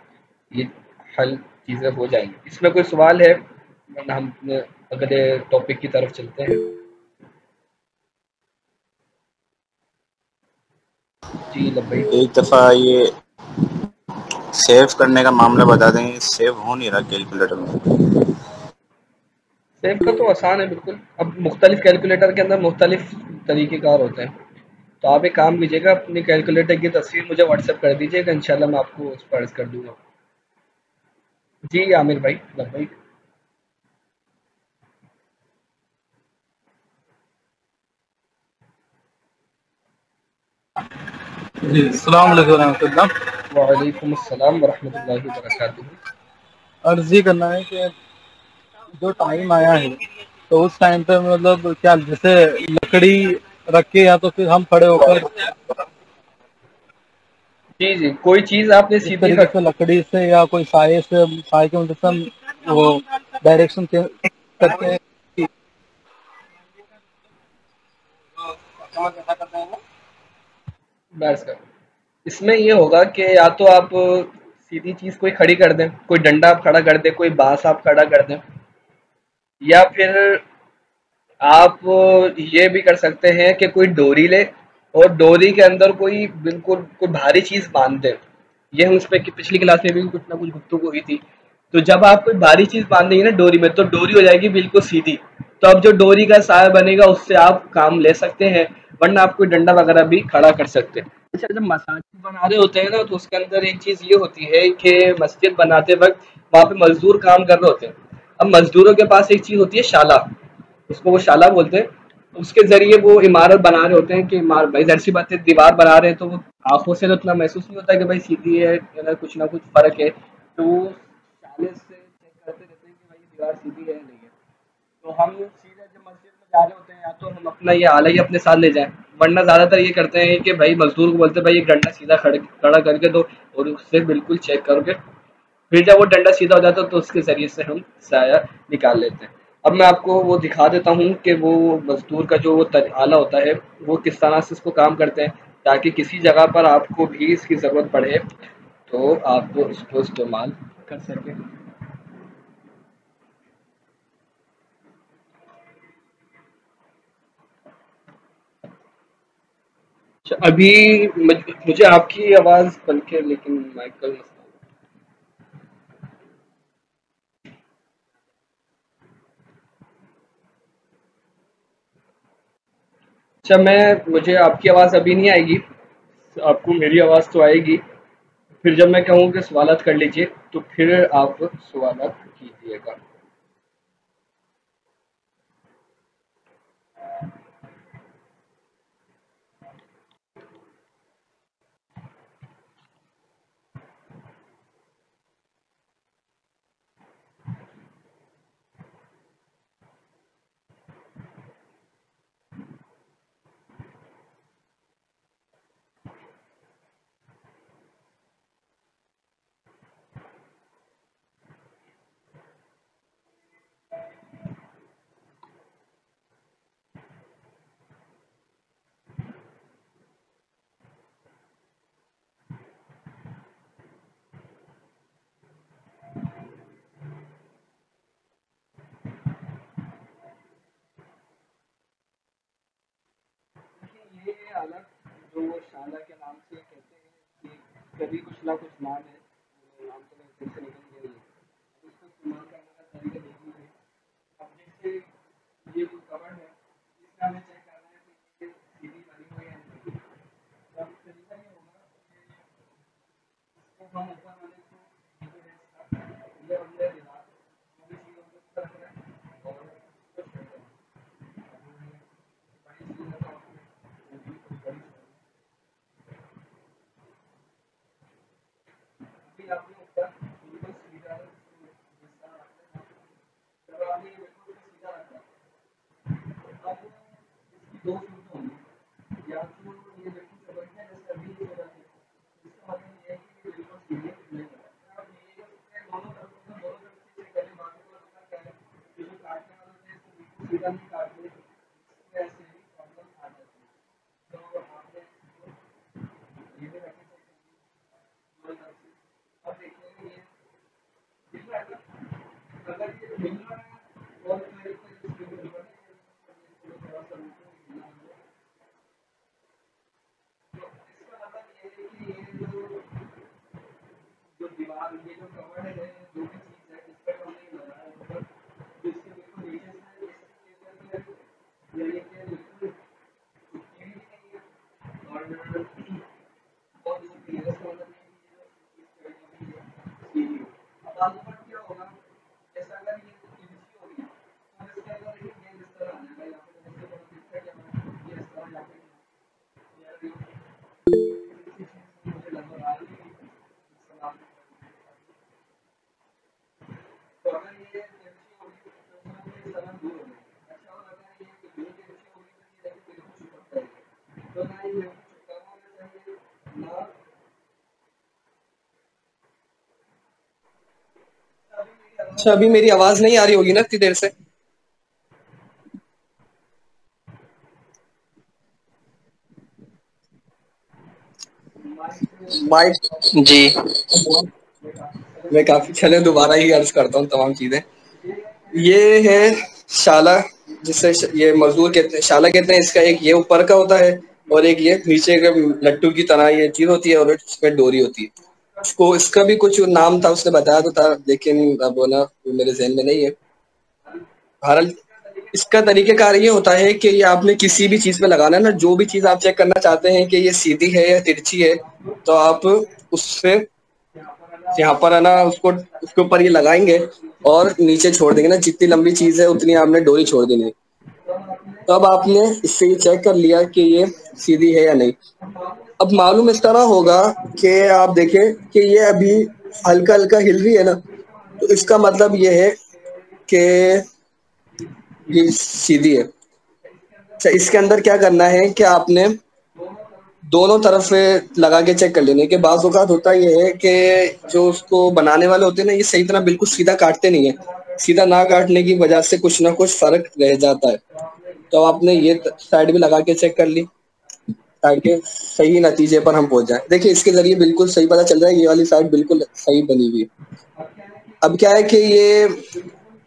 ये हल चीज़ें हो जाएंगी। इसमें कोई सवाल है, वरना हम अगले टॉपिक की तरफ चलते हैं। जी लब्बैक। एक दफ़ा ये सेव करने का मामला बता देंगे, सेव हो नहीं रहा कैलकुलेटर में। सेव का तो आसान है बिल्कुल। अब मुख्तलिफ कैलकुलेटर के अंदर मुख्तलिफ तरीक़ेकार होते हैं, तो आप एक काम कीजिएगा, अपनी कैलकुलेटर की तस्वीर मुझे व्हाट्सएप कर दीजिएगा, इंशाल्लाह मैं आपको उस पर अर्ज़ कर दूंगा। जी आमिर भाई लब्बैक। जी अस्सलाम वालेकुम रहमतुल्लाह। वालेकुम अस्सलाम वरहमतुल्लाहि वबरकातुहू। अर्ज़ ये करना है कि जो टाइम आया है तो उस टाइम पे मतलब क्या जैसे लकड़ी रख के या तो फिर हम खड़े होकर जी जी, कोई चीज़ आपने इस सीधी तरीके रख। से लकड़ी से या कोई साए से साए की मदद से हम वो डायरेक्शन चेंज करते हैं कि बस कर, इसमें ये होगा कि या तो आप सीधी चीज़ कोई खड़ी कर दें, कोई डंडा आप खड़ा कर दें, कोई बांस आप खड़ा कर दें, या फिर आप ये भी कर सकते हैं कि कोई डोरी ले और डोरी के अंदर कोई बिल्कुल कोई भारी चीज़ बांध दें। ये हम इस पे पिछली क्लास में भी कुछ ना कुछ गुफ्तगू हुई थी। तो जब आप कोई भारी चीज़ बांधेंगे ना डोरी में, तो डोरी हो जाएगी बिल्कुल सीधी। तो अब जो डोरी का साया बनेगा उससे आप काम ले सकते हैं, वरना आप कोई डंडा वगैरह भी खड़ा कर सकते हैं। अच्छा, जब मसाजिद बना रहे होते हैं ना, तो उसके अंदर एक चीज़ ये होती है कि मस्जिद बनाते वक्त वहाँ पे मजदूर काम कर रहे होते हैं। अब मजदूरों के पास एक चीज़ होती है शाला, उसको वो शाला बोलते हैं। उसके ज़रिए वो इमारत बना रहे होते हैं कि भाई ज़ाहिर सी बात है, दीवार बना रहे हैं तो वो आँखों से तो इतना महसूस नहीं होता कि भाई सीधी है या ना कुछ फ़र्क है। तो वो शाले से चेक करते रहते हैं कि भाई ये दीवार सीधी है या नहीं है। तो हम सीधे जब मस्जिद में जा रहे होते हैं, या तो हम अपना ये आला ही अपने साथ ले जाएँ, वरना ज़्यादातर ये करते हैं कि भाई मज़दूर को बोलते हैं भाई एक डंडा सीधा खड़ा करके दो, और उससे बिल्कुल चेक करके फिर जब वो डंडा सीधा हो जाता है तो उसके ज़रिए से हम साया निकाल लेते हैं। अब मैं आपको वो दिखा देता हूँ कि वो मज़दूर का जो वो आला होता है वो किस तरह से इसको काम करते हैं, ताकि किसी जगह पर आपको भी इसकी ज़रूरत पड़े तो आप इसको इस्तेमाल कर सकें। अच्छा, अभी मुझे आपकी आवाज़, बल्कि लेकिन माइक का मसला है। अच्छा, मुझे आपकी आवाज़ अभी नहीं आएगी, आपको मेरी आवाज़ तो आएगी। फिर जब मैं कहूँ कि सवालात कर लीजिए, तो फिर आप सवालात कीजिएगा। शाला, जो वो शाला के नाम से कहते हैं कि कभी कुछ ना कुछ नाम है, नाम तो मेरे दिल से निकल गया ये, उसको इस्तेमाल करने का तरीका देखिए। अब जैसे ये जो कवर है, इसका हमें चेक करना है कि ये सीधी बनी हुई है या नहीं। तो अब तरीका ये होगा कि इसको हम ऊपर वाले को ये हमने दिमाग पूरी चीज़ हमने ऊपर रखना है और उसको छोड़ देना है। बड़ी चीज़ है तो आपने वो भी कोई बड़ी चीज़ अभी आपने ऊपर बिल्कुल सीधा जिस तरह रखना है। जब आपने ये बिल्कुल सीधा रखा, अब इसकी दो सूरतें होंगी, या तो ये बिल्कुल चपट है जैसे अभी ये हो जाती है, इसका मतलब ये है कि ये बिल्कुल सीधे नहीं है। अब ये जो इसके दोनों तरफ से चेक करें, बाकी का मतलब क्या है कि जो काटने वाला है इसको बिल्कुल सीधा नहीं काटते, इसमें ऐसे ही प्रॉब्लम आ जाती है। तो आपने इसको ये भी रखें चेक करनी है। अब देखिए ये दिख रहा है ना, अगर ये मिल रहा है और फिर इसके ऊपर थोड़ा सा हिला दो, तो इसका मतलब ये है कि ये जो दीवार, ये जो कवर है, जो भी चीज़ है इस पर हमने लगाया है ऊपर, तो इसके बिल्कुल नीचे से इसके ऊपर यानी कि बिल्कुल चिपकी भी नहीं है और बहुत इसकी इसका मतलब ये है कि ये सीधी हो। अब आगे बढ़ क्या होगा, जैसे अगर ये तिरछी होगी तो इसके अंदर देखिए ये इस तरह आ जाएगा, यहाँ पे जैसे बड़ा दिखता है क्या ये इस तरह यहाँ पे यार ये किसी चीज़ मुझे नजर आ रही है सलाम। तो अगर ये तिरछी होगी तो इसमें इस तरह दूर हो जाएगी। अच्छा, और अगर ये बिल्कुल तिरछी होगी तो ये देखिए बिल्कुल चिपक जाएगी। तो ना ये बिल्कुल चिपका होना चाहिए ना। अच्छा, अभी मेरी आवाज नहीं आ रही होगी ना इतनी देर से? माइक जी, मैं काफी चले दोबारा ही अर्ज करता हूँ तमाम चीजें। ये है शाला, जिससे ये मजदूर कहते हैं, शाला कहते हैं। इसका एक ये ऊपर का होता है और एक ये नीचे का लट्टू की तरह ये चीज होती है और इसमें डोरी होती है। इसको इसका भी कुछ नाम था, उसने बताया तो था, लेकिन अब ना मेरे जहन में नहीं है। बहरहाल इसका तरीक़ेकार ये होता है कि ये आपने किसी भी चीज़ में लगाना है ना, जो भी चीज़ आप चेक करना चाहते हैं कि ये सीधी है या तिरछी है, तो आप उससे यहाँ पर है ना उसको उसके ऊपर ये लगाएंगे और नीचे छोड़ देंगे ना, जितनी लंबी चीज़ है उतनी आपने डोरी छोड़ देनी है। तो अब आपने इससे ये चेक कर लिया कि ये सीधी है या नहीं। अब मालूम इस तरह होगा कि आप देखें कि ये अभी हल्का हल्का हिल रही है ना, तो इसका मतलब ये है कि ये सीधी है। अच्छा, इसके अंदर क्या करना है कि आपने दोनों तरफ से लगा के चेक कर लेने के बाद औकात होता ये है कि जो उसको बनाने वाले होते हैं ना, ये सही तरह बिल्कुल सीधा काटते नहीं है। सीधा ना काटने की वजह से कुछ ना कुछ फर्क रह जाता है। तो आपने ये साइड भी लगा के चेक कर ली ताकि सही नतीजे पर हम पहुंच जाए। देखिए इसके जरिए बिल्कुल सही पता चल रहा है, ये वाली साइड बिल्कुल सही बनी हुई है। अब क्या है कि ये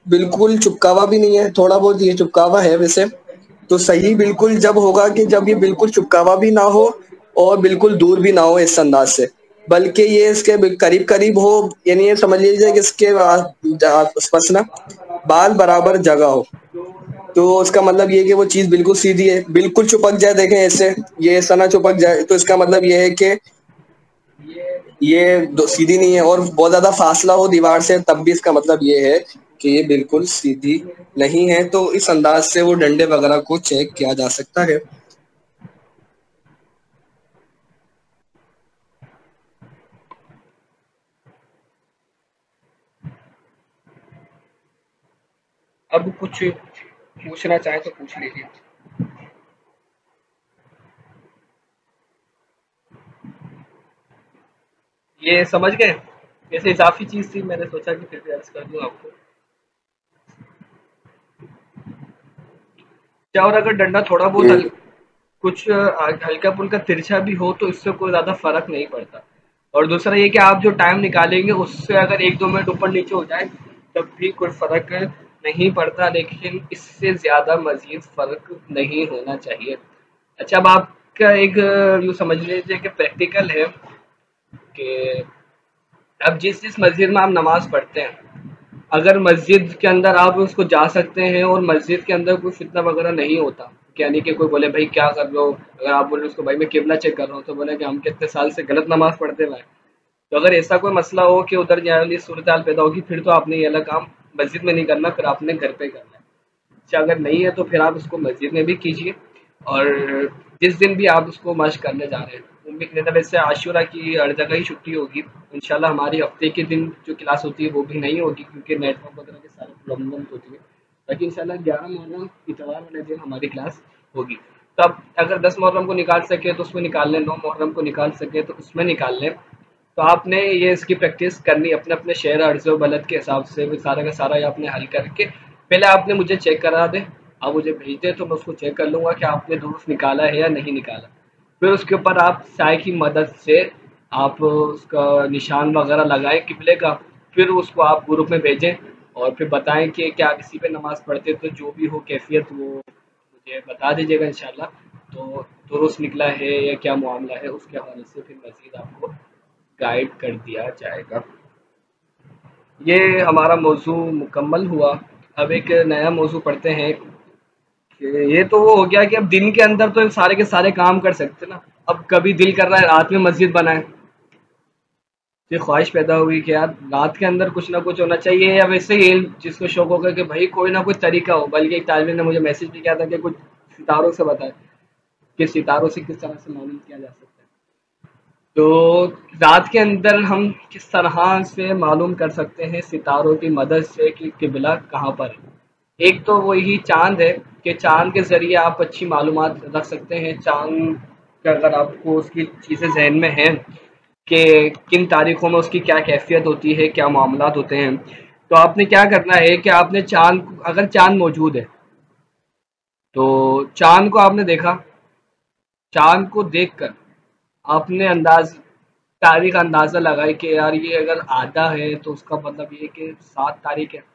बिल्कुल चुपकावा भी नहीं है, थोड़ा बहुत ये चुपकावा है वैसे तो। सही बिल्कुल जब होगा कि जब ये बिल्कुल चुपकावा भी ना हो और बिल्कुल दूर भी ना हो इस अंदाज से, बल्कि ये इसके करीब करीब हो, यानी ये समझ लीजिए कि इसके आसपास ना बाल बराबर जगह हो, तो उसका मतलब ये कि वो चीज़ बिल्कुल सीधी है। बिल्कुल चिपक जाए, देखें ऐसे, ये ऐसा ना चिपक जाए, तो इसका मतलब ये है कि ये सीधी नहीं है। और बहुत ज़्यादा फासला हो दीवार से, तब भी इसका मतलब ये है कि ये बिल्कुल सीधी नहीं है। तो इस अंदाज से वो डंडे वगैरह को चेक किया जा सकता है। अब कुछ पूछना चाहे तो पूछ लीजिए। ये समझ गए? जैसे इजाफी चीज थी, मैंने सोचा कि फिर भी अर्ज कर दूं आपको। क्या, और अगर डंडा थोड़ा बहुत कुछ हल्का फुल्का तिरछा भी हो तो इससे कोई ज्यादा फर्क नहीं पड़ता। और दूसरा ये कि आप जो टाइम निकालेंगे उससे अगर 1-2 मिनट ऊपर नीचे हो जाए तब भी कोई फर्क नहीं पड़ता, लेकिन इससे ज्यादा मजीद फर्क नहीं होना चाहिए। अच्छा, अब आप इसका एक यूँ समझ लीजिए कि प्रैक्टिकल है कि अब जिस मस्जिद में आप नमाज पढ़ते हैं, अगर मस्जिद के अंदर आप उसको जा सकते हैं और मस्जिद के अंदर कोई फितना वगैरह नहीं होता, यानी कि कोई बोले भाई क्या कर रहे हो, अगर आप बोले उसको भाई मैं किबला चेक कर रहा हूँ, तो बोले कि हम कितने साल से गलत नमाज पढ़ते हुए, तो अगर ऐसा कोई मसला हो कि उधर जाने वाली सूरत हाल पैदा होगी, फिर तो आपने ये अलग काम मस्जिद में नहीं करना, फिर आपने घर पे करना है। अच्छा अगर नहीं है तो फिर आप इसको मस्जिद में भी कीजिए, और जिस दिन भी आप उसको मश्क करने जा रहे हैं, मतलब वैसे आशूरा की हर जगह ही छुट्टी होगी इंशाल्लाह। हमारी हफ्ते के दिन जो क्लास होती है वो भी नहीं होगी क्योंकि नेटवर्क वगैरह के सारे प्रॉब्लम होती है, बाकी इंशाल्लाह 11 मुहर्रम इतवार वाले दिन हमारी क्लास होगी। तब अगर 10 मुहर्रम को निकाल सके तो उसमें निकाल लें, 9 मुहर्रम को निकाल सके तो उसमें निकाल लें। तो आपने ये इसकी प्रैक्टिस करनी अपने अपने शहर अर्ज़ व बलद के हिसाब से, सारा का सारा ये आपने हल करके पहले आपने मुझे चेक करा दें, आप मुझे भेज दें तो मैं उसको चेक कर लूँगा कि आपने दुरुस्त निकाला है या नहीं निकाला। फिर उसके ऊपर आप साए की मदद से आप उसका निशान वगैरह लगाएं किबले का, फिर उसको आप ग्रुप में भेजें और फिर बताएं कि क्या किसी पे नमाज़ पढ़ते तो जो भी हो कैफियत वो मुझे बता दीजिएगा इंशाल्लाह। तो दुरुस्त निकला है या क्या मामला है उसके हवाले से फिर मज़ीद आपको गाइड कर दिया जाएगा। ये हमारा मौजू मुकम्मल हुआ। अब एक नया मौजू पढ़ते हैं कि ये तो वो हो गया कि अब दिन के अंदर तो सारे के सारे काम कर सकते ना, अब कभी दिल कर रहा है रात में मस्जिद बनाए, ये ख्वाहिश पैदा हुई कि यार रात के अंदर कुछ ना कुछ होना चाहिए, या वैसे ही जिसको शौक होगा कि भाई कोई ना कोई तरीका हो। बल्कि एक तालिब ने मुझे मैसेज भी किया था कि कुछ सितारों से बताए कि सितारों से किस तरह से मालूम किया जा सकता है। तो रात के अंदर हम किस तरह से मालूम कर सकते हैं सितारों की मदद से कि किबला कहाँ पर है। एक तो वही चाँद है कि चाँद के ज़रिए आप अच्छी मालूमात रख सकते हैं। चाँद का अगर आपको उसकी चीज़ें ज़हन में हैं कि किन तारीखों में उसकी क्या कैफियत होती है, क्या मामलात होते हैं, तो आपने क्या करना है कि आपने चाँद, अगर चाँद मौजूद है तो चाँद को आपने देखा, चाँद को देखकर आपने तारीख अंदाज़ा लगाई कि यार ये अगर आधा है तो उसका मतलब ये कि 7 तारीख है।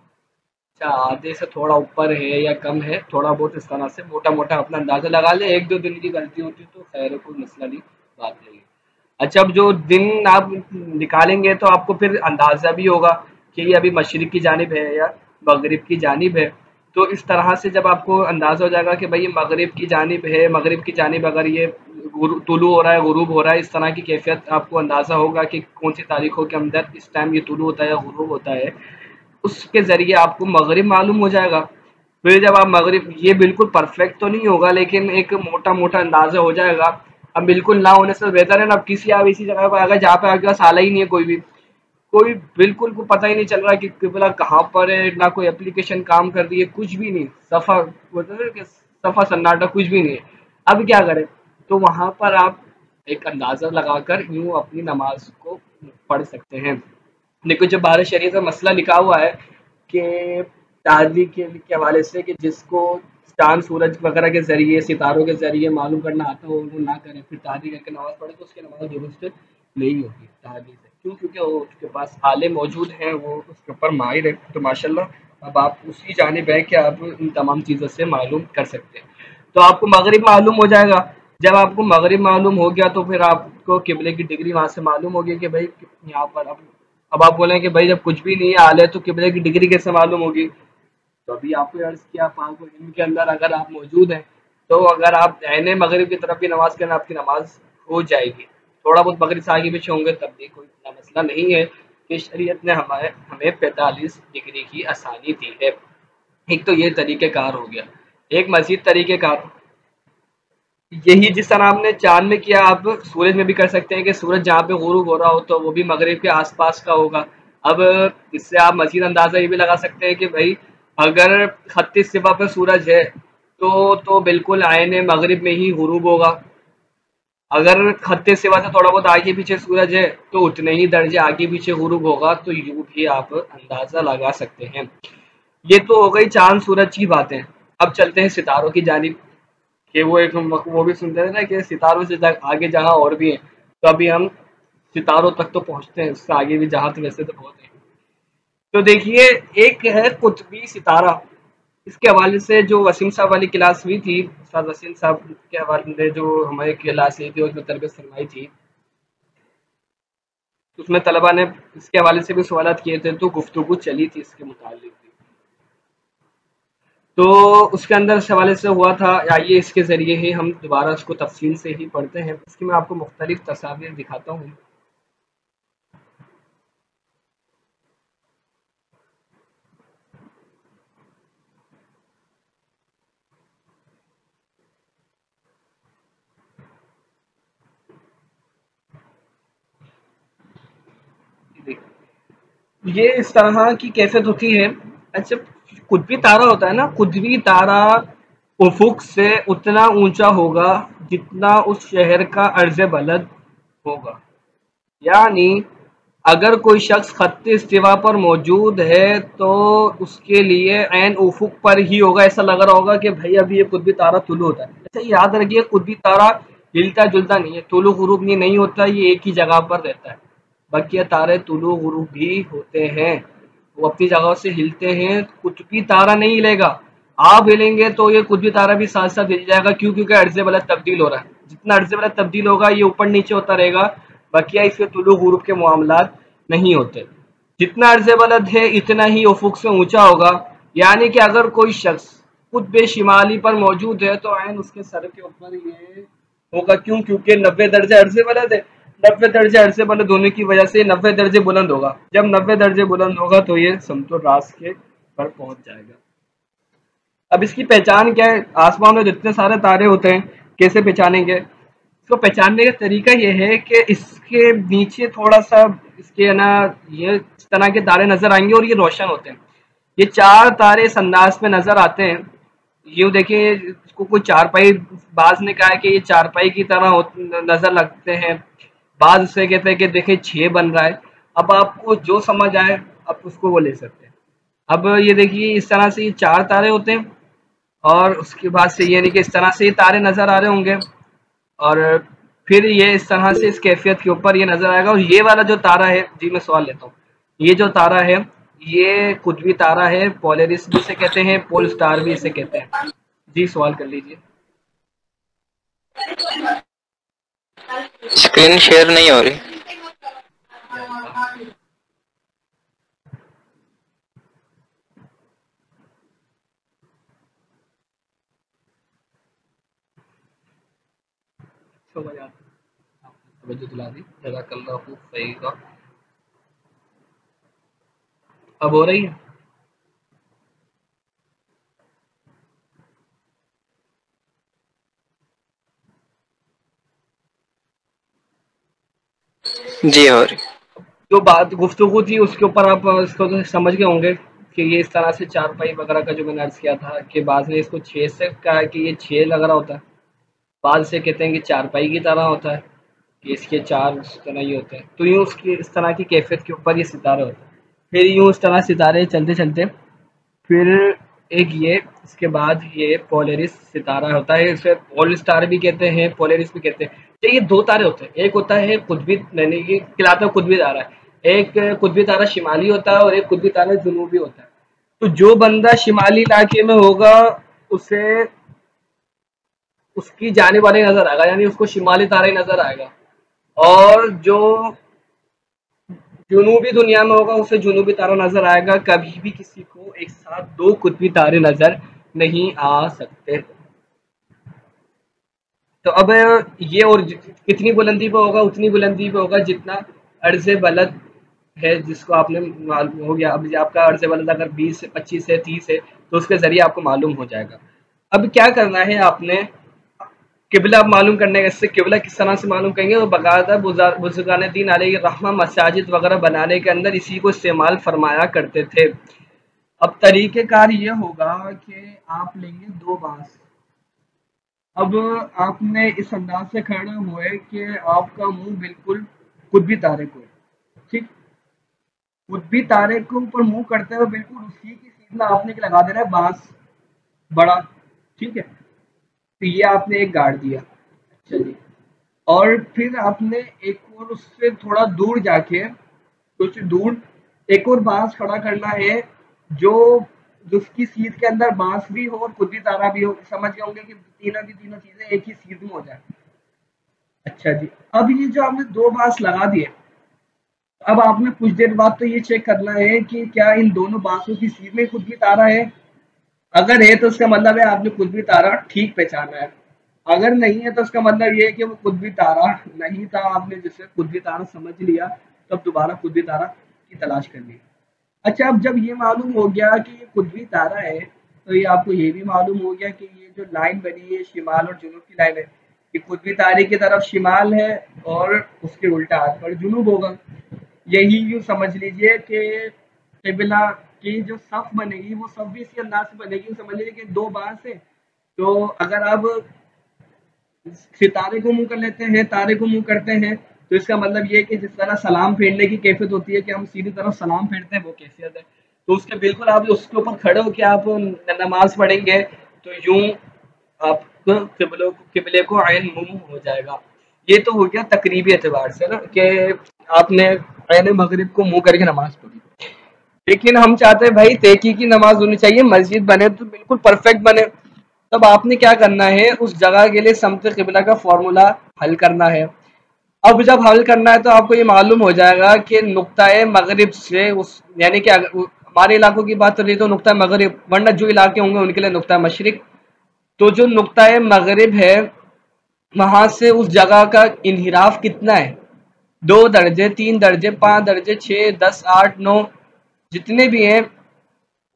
अच्छा आधे से थोड़ा ऊपर है या कम है, थोड़ा बहुत इस तरह से मोटा मोटा अपना अंदाज़ा लगा ले। 1-2 दिन की गलती होती तो खैर है, कोई मसला नहीं, बात नहीं है। अच्छा अब जो दिन आप निकालेंगे तो आपको फिर अंदाज़ा भी होगा कि ये अभी मशरिक़ की जानिब है या मगरिब की जानिब है। तो इस तरह से जब आपको अंदाज़ा हो जाएगा कि भाई ये मगरिब की जानिब है, मगरिब की जानिब अगर ये तुलू हो रहा है, गुरूब हो रहा है, इस तरह की कैफियत आपको अंदाज़ा होगा कि कौन सी तारीखों के अंदर इस टाइम ये तुलू होता है या गुरूब होता है, उसके ज़रिए आपको मगरिब मालूम हो जाएगा। फिर जब आप मगरिब, ये बिल्कुल परफेक्ट तो नहीं होगा लेकिन एक मोटा मोटा अंदाज़ा हो जाएगा। अब बिल्कुल ना होने से बेहतर है ना, अब किसी आप ऐसी जगह पर अगर जहाँ पे आपके पास आला ही नहीं है, कोई बिल्कुल को पता ही नहीं चल रहा कि किबला कहाँ पर है, ना कोई एप्लीकेशन काम कर रही है, कुछ भी नहीं, सफ़ा बोलते हैं कि सफ़ा सन्नाटा, कुछ भी नहीं है। अब क्या करें, तो वहाँ पर आप एक अंदाज़ा लगाकर यूँ अपनी नमाज को पढ़ सकते हैं। देखो जो बारह शरीयत में मसला लिखा हुआ है कि ताज़ी के हवाले से कि जिसको चाँद सूरज वगैरह के ज़रिए, सितारों के ज़रिए मालूम करना आता हो वो ना करे, फिर ताज़ी करके नमाज़ पढ़े तो उसकी नमाज दुरुस्त नहीं होगी ताज़ी से। क्यों? क्योंकि वो उसके पास आले मौजूद हैं, वो उसके ऊपर माहिर है। तो माशाल्लाह अब आप उसी जानिब है कि आप इन तमाम चीज़ों से मालूम कर सकते हैं। तो आपको मगरिब मालूम हो जाएगा। जब आपको मगरिब मालूम हो गया तो फिर आपको किबले की डिग्री वहाँ से मालूम होगी कि भाई यहाँ पर अब आप बोलें कि भाई जब कुछ भी नहीं है आले तो किबले की डिग्री कैसे मालूम होगी। तो अभी आपको अर्ज़ किया पाक व इल्म के अंदर अगर आप मौजूद हैं तो अगर आप दाहिने मगरिब की तरफ भी नमाज़ करें आपकी नमाज हो जाएगी। थोड़ा बहुत मगरिब से आगे पीछे होंगे तब भी कोई इतना मसला नहीं है कि शरीयत ने हमें 45 डिग्री की आसानी दी है। एक तो ये तरीक़ेकार हो गया। एक मज़ीद तरीक़ेकार यही जिस तरह आपने चाँद में किया आप सूरज में भी कर सकते हैं कि सूरज जहाँ पे गुरूब हो रहा हो तो वो भी मगरिब के आस-पास का होगा। अब इससे आप मज़ीद अंदाज़ा ये भी लगा सकते हैं कि भाई अगर खत्ते सिवा पे सूरज है तो बिल्कुल आईने मगरिब में ही गुरूब होगा। अगर खत्ते सिवा से थोड़ा बहुत आगे पीछे सूरज है तो उतने ही दर्जे आगे पीछे गुरूब होगा। तो यूँ भी आप अंदाज़ा लगा सकते हैं। ये तो हो गई चाँद सूरज की बातें। अब चलते हैं सितारों की जानिब कि वो भी सुनते हैं ना कि सितारों से आगे जहाँ और भी हैं। तो अभी हम सितारों तक तो पहुँचते हैं, उससे आगे भी जहाँ तो वैसे तो बहुत है। तो देखिए एक है कुतबी सितारा। इसके हवाले से जो वसीम साहब वाली क्लास हुई थी, उस्ताद वसीम साहब के हवाले से जो हमारी क्लास ली थी उसमें तरबियत फरमाई थी, उसमें तलबा ने इसके हवाले से भी सवालात किए थे, तो गुफ्तगू चली थी इसके मुतालिक भी। तो उसके अंदर इस हवाले से हुआ था, आइए इसके ज़रिए ही हम दोबारा उसको तफसील से ही पढ़ते हैं। इसकी मैं आपको मुख्तलिफ तस्वीर दिखाता हूँ। ये इस तरह की कैफियत होती है। अच्छा, कुतबी तारा होता है ना, कुतबी तारा उफुक से उतना ऊंचा होगा जितना उस शहर का अर्ज बलद होगा। यानी अगर कोई शख्स खत्ते इस्तिवा पर मौजूद है तो उसके लिए ऐन उफुक पर ही होगा, ऐसा लग रहा होगा कि भाई अभी ये कुतबी तारा तुलू होता है। अच्छा, याद रखिए कुतबी तारा हिलता जुलता नहीं है, तुलू गुरूब नहीं होता, ये एक ही जगह पर रहता है। बकिया तारे तुलू गुरूब भी होते हैं, वो अपनी जगह से हिलते हैं, कुतबी तारा नहीं हिलेगा। आप हिलेंगे तो ये कुतबी तारा भी साथ साथ हिल जाएगा। क्यों? क्योंकि अर्ज बलद तब्दील हो रहा है, जितना अर्ज बलद तब्दील होगा ये ऊपर नीचे होता रहेगा। बकिया इसमें तुलू गुरूब के मामलात नहीं होते। जितना अर्ज बलद है इतना ही उफुक से ऊंचा होगा। यानी कि अगर कोई शख्स कुतब शिमाली पर मौजूद है तो आयन उसके सर के ऊपर ये होगा। क्यों? क्योंकि 90 दर्जे अर्ज बलद है, 90 दर्जे अर्ज बुलंद होने की वजह से 90 दर्जे बुलंद होगा। जब 90 दर्जे बुलंद होगा तो ये समतुल रास के पर पहुंच जाएगा। अब इसकी पहचान क्या है? आसमान में जितने सारे तारे होते हैं कैसे पहचानेंगे? इसको पहचानने का तरीका ये है कि इसके नीचे थोड़ा सा इसके ना ये इस तरह के तारे नजर आएंगे और ये रोशन होते हैं। ये 4 तारे इस अंदाज में नजर आते हैं। यूँ देखिए, इसको कोई चारपाई, बाज ने कहा है कि ये चारपाई की तरह नजर लगते हैं, बाज उससे कहते हैं कि देखिए 6 बन रहा है। अब आपको जो समझ आए आप उसको वो ले सकते हैं। अब ये देखिए इस तरह से ये 4 तारे होते हैं और उसके बाद से ये नहीं कि इस तरह से ये तारे नजर आ रहे होंगे और फिर ये इस तरह से इस कैफियत के ऊपर ये नजर आएगा। और ये वाला जो तारा है, जी मैं सवाल लेता हूँ, ये जो तारा है ये कुतबी तारा है, पोलरिस भी इसे कहते हैं, पोल स्टार भी इसे कहते हैं। जी सवाल कर लीजिए। स्क्रीन शेयर नहीं हो रही। दिला दी, जज़ाकल्लाहु खैरा। अब हो रही है? जी हो रही। जो बात गुफ्तगू थी उसके ऊपर आप इसको तो समझ गए होंगे कि ये इस तरह से चारपाई वगैरह का जो मैंने अर्ज किया था कि बाद ने इसको 6 से कहा कि ये 6 लग रहा होता है, बाद से कहते हैं कि चारपाई की तरह होता है कि इसके 4 इस तरह ही होते हैं। तो यूँ उसकी इस तरह की कैफियत के ऊपर ये सितारे होते हैं। फिर यूँ इस तरह सितारे चलते चलते फिर एक ये इसके बाद ये पोलरिस सितारा होता है, इसे पोल स्टार भी कहते हैं, पोलरिस भी कहते हैं। तो ये 2 तारे होते हैं, एक होता है कुतबी, यानी कि कहलाता है कुतबी तारा है, एक कुतबी तारा शिमाली होता है और एक कुतबी तारा जुनूबी होता है। तो जो बंदा शिमाली इलाके में होगा उसे उसकी जाने वाले नजर आएगा, यानी उसको शिमाली तारा ही नजर आएगा, और जो जुनूबी दुनिया में होगा उसे जुनूबी तारा नजर आएगा। कभी भी किसी को एक साथ 2 कुतबी तारे नजर नहीं आ सकते। तो अब ये और कितनी बुलंदी पे होगा? उतनी बुलंदी पे होगा जितना अर्ज बलद है, जिसको आपने मालूम हो गया। अब आपका अर्ज बलद अगर 20 से 25 है, 30 है, तो उसके जरिए आपको मालूम हो जाएगा। अब क्या करना है आपने, किबला मालूम करने का। इससे किबला किस तरह से मालूम करेंगे? तो बाकायदा बुजुर्गान दीन अलैहिर्रहमा मसाजिद वगैरह बनाने के अंदर इसी को इस्तेमाल फरमाया करते थे। अब तरीक़ेकार ये होगा कि आप लेंगे 2 बांस। अब आपने इस अंदाज से खड़े हुए कि आपका मुंह बिल्कुल कुतबी तारे को है, ठीक, कुतबी तारे के ऊपर मुंह करते हुए बिल्कुल उसी की सीधा आपने लगा देना है बांस बड़ा, ठीक है। तो ये आपने एक गाड़ दिया, चलिए, और फिर आपने एक और उससे थोड़ा दूर जाके कुछ दूर एक और बांस खड़ा करना है जो जिसकी सीध के अंदर बांस भी हो और कुतबी तारा भी हो, समझ गए होंगे कि तीनों की तीनों चीजें एक ही सीध में हो जाए। अच्छा जी, अब ये जो आपने 2 बांस लगा दिए, अब आपने कुछ देर बाद तो ये चेक करना है कि क्या इन दोनों बांसों की सीध में कुतबी तारा है। अगर है तो उसका मतलब है आपने कुतबी तारा ठीक पहचाना है। अगर नहीं है तो उसका मतलब ये है कि वो कुतबी तारा नहीं था, आपने जिसे कुतबी तारा समझ लिया, तब दोबारा कुतबी तारा की तलाश करनी। अच्छा, अब जब ये मालूम हो गया कि ये कुतबी तारा है, तो ये आपको ये भी मालूम हो गया कि ये जो लाइन बनी है शिमाल और जुनूब की लाइन है, ये कुतबी तारे की तरफ शिमाल है और उसके उल्टा हाथ पर जुनूब होगा। यही यूँ समझ लीजिए कि क़िबला की जो सफ़ बनेगी वो सफ़ भी इसी अंदाज से बनेगी। समझ लीजिए कि 2 बांस है, तो अगर आप सितारे को मुँह कर लेते हैं, तारे को मुँह करते हैं, तो इसका मतलब ये है कि जिस तरह सलाम फेरने की कैफियत होती है कि हम सीधी तरफ सलाम फेरते हैं, वो कैफियत है। तो उसके बिल्कुल आप उसके ऊपर खड़े होके आप नमाज़ पढ़ेंगे तो यूँ आप क़िबले को ऐन मुँह हो जाएगा। ये तो हो गया तकरीबी एतबार से ना कि आपने ऐन मगरिब को मुँह करके नमाज़ पढ़ी। लेकिन हम चाहते हैं भाई तहकीकी नमाज़ होनी चाहिए, मस्जिद बने तो बिल्कुल परफेक्ट बने। तब आपने क्या करना है, उस जगह के लिए समत क़िबला का फ़ॉर्मूला हल करना है। अब जब हल करना है तो आपको ये मालूम हो जाएगा कि नुक्ता-ए मगरिब से उस यानी कि हमारे इलाकों की बात चल रही तो नुक्ता मगरिब, वरना जो इलाके होंगे उनके लिए नुक्ता मशरिक। तो जो नुक्ता मगरिब है वहां से उस जगह का इन्हिराफ कितना है, 2 दर्जे, 3 दर्जे, 5 दर्जे, 6, 10, 8, 9 जितने भी हैं,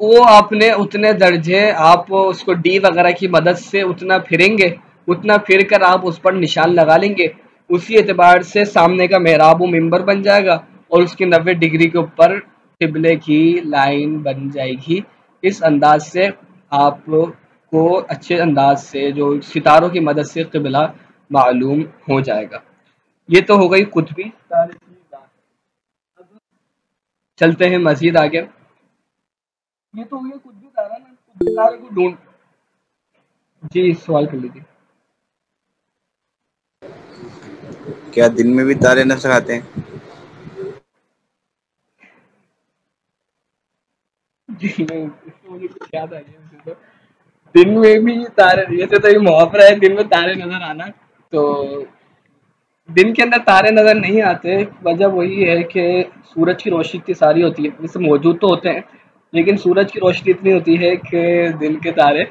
वो आपने उतने दर्जे आप उसको डी वगैरह की मदद से उतना फिरेंगे, उतना फिर कर आप उस पर निशान लगा लेंगे। उसी एतबार से सामने का मेहराब व मिंबर बन जाएगा और उसकी 90 डिग्री के ऊपर क़िबले की लाइन बन जाएगी। इस अंदाज से आपको अच्छे अंदाज से जो सितारों की मदद से क़िबला मालूम हो जाएगा। ये तो हो गई कुतबी तारे की बात। अब चलते हैं मज़ीद आगे। ये तो हो गया कुतबी तारा ना, कुतबी तारे को ढूंढ। जी, सवाल कर लीजिए। क्या दिन में भी तारे नजर आते हैं? जी नहीं, इसमें मुझे कुछ याद आ गया। तो दिन में भी तारे, वैसे तो ये मुहावरा है दिन में तारे नजर आना, तो दिन के अंदर तारे नजर नहीं आते। वजह वही है कि सूरज की रोशनी इतनी सारी होती है, वैसे मौजूद तो होते हैं लेकिन सूरज की रोशनी इतनी होती है कि दिन के तारे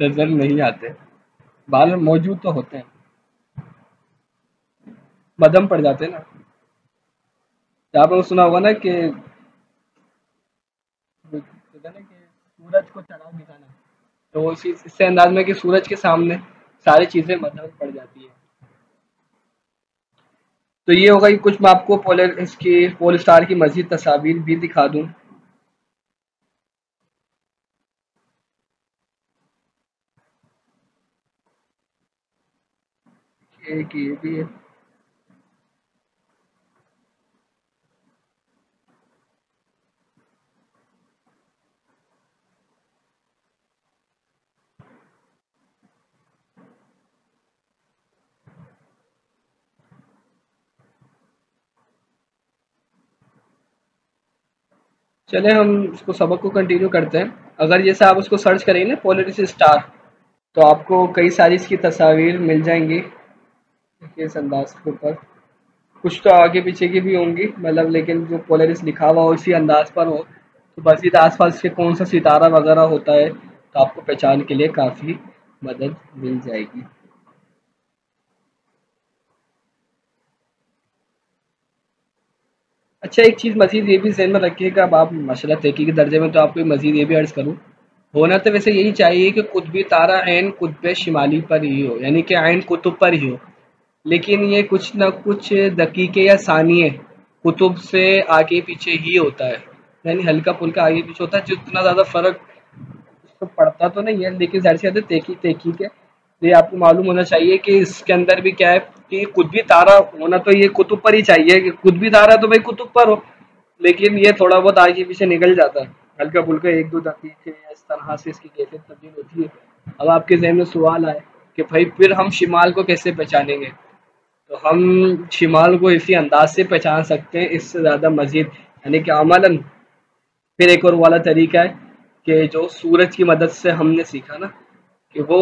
नजर नहीं आते। बाल मौजूद तो होते हैं, मध्यम पड़ जाते हैं ना। तो आपने सुना होगा ना कि सूरज को चढ़ाव दिखाना, तो इससे अंदाज में कि सूरज के सामने सारी चीजें मध्यम पड़ जाती है। तो ये होगा कि कुछ मैं आपको इसकी पोल स्टार की मज़ीद तस्वीर भी दिखा दूं। एक ये भी है। चले हम इसको सबक को कंटिन्यू करते हैं। अगर जैसे आप उसको सर्च करेंगे ना पोलरिस स्टार, तो आपको कई सारी इसकी तस्वीर मिल जाएंगी। इस अंदाज के ऊपर कुछ तो आगे पीछे की भी होंगी, मतलब लेकिन जो पोलरिस लिखा हुआ हो इसी अंदाज पर हो, तो मज़ीद आसपास के कौन सा सितारा वगैरह होता है तो आपको पहचान के लिए काफ़ी मदद मिल जाएगी। अच्छा, एक चीज़ मज़ीद ये भी ज़हन में रखिएगा, अब आप माशाल्लाह तहक़ीक़ के दर्जे में, तो आपको मज़ीद ये भी अर्ज़ करूँ, होना तो वैसे यही चाहिए कि कुतबी तारा ऐन कुतुब शिमाली पर ही हो, यानी कि ऐन कुतुब पर ही हो। लेकिन ये कुछ ना कुछ दकीके या सानिये कुतुब से आगे पीछे ही होता है, यानी हल्का फुल्का आगे पीछे होता है। जितना ज़्यादा फ़र्क उसको पड़ता तो नहीं है, लेकिन ज़ाहिर सी बात है तहक़ीक़ है, ये आपको मालूम होना चाहिए कि इसके अंदर भी क्या है कि कुतबी तारा होना तो ये कुतुब पर ही चाहिए कि कुतबी तारा तो भाई कुतुब पर हो, लेकिन ये थोड़ा बहुत आगे पीछे निकल जाता है, हल्का फुल्का 1-2 दकीके इस तरह से इसकी कैफियत तब्दील होती है। अब आपके ज़हन में सवाल आए कि भाई फिर हम शिमाल को कैसे पहचानेंगे, तो हम शिमाल को इसी अंदाज से पहचान सकते हैं, इससे ज़्यादा मज़ीद यानी कि अमलन फिर एक और वाला तरीका है कि जो सूरज की मदद से हमने सीखा ना, कि वो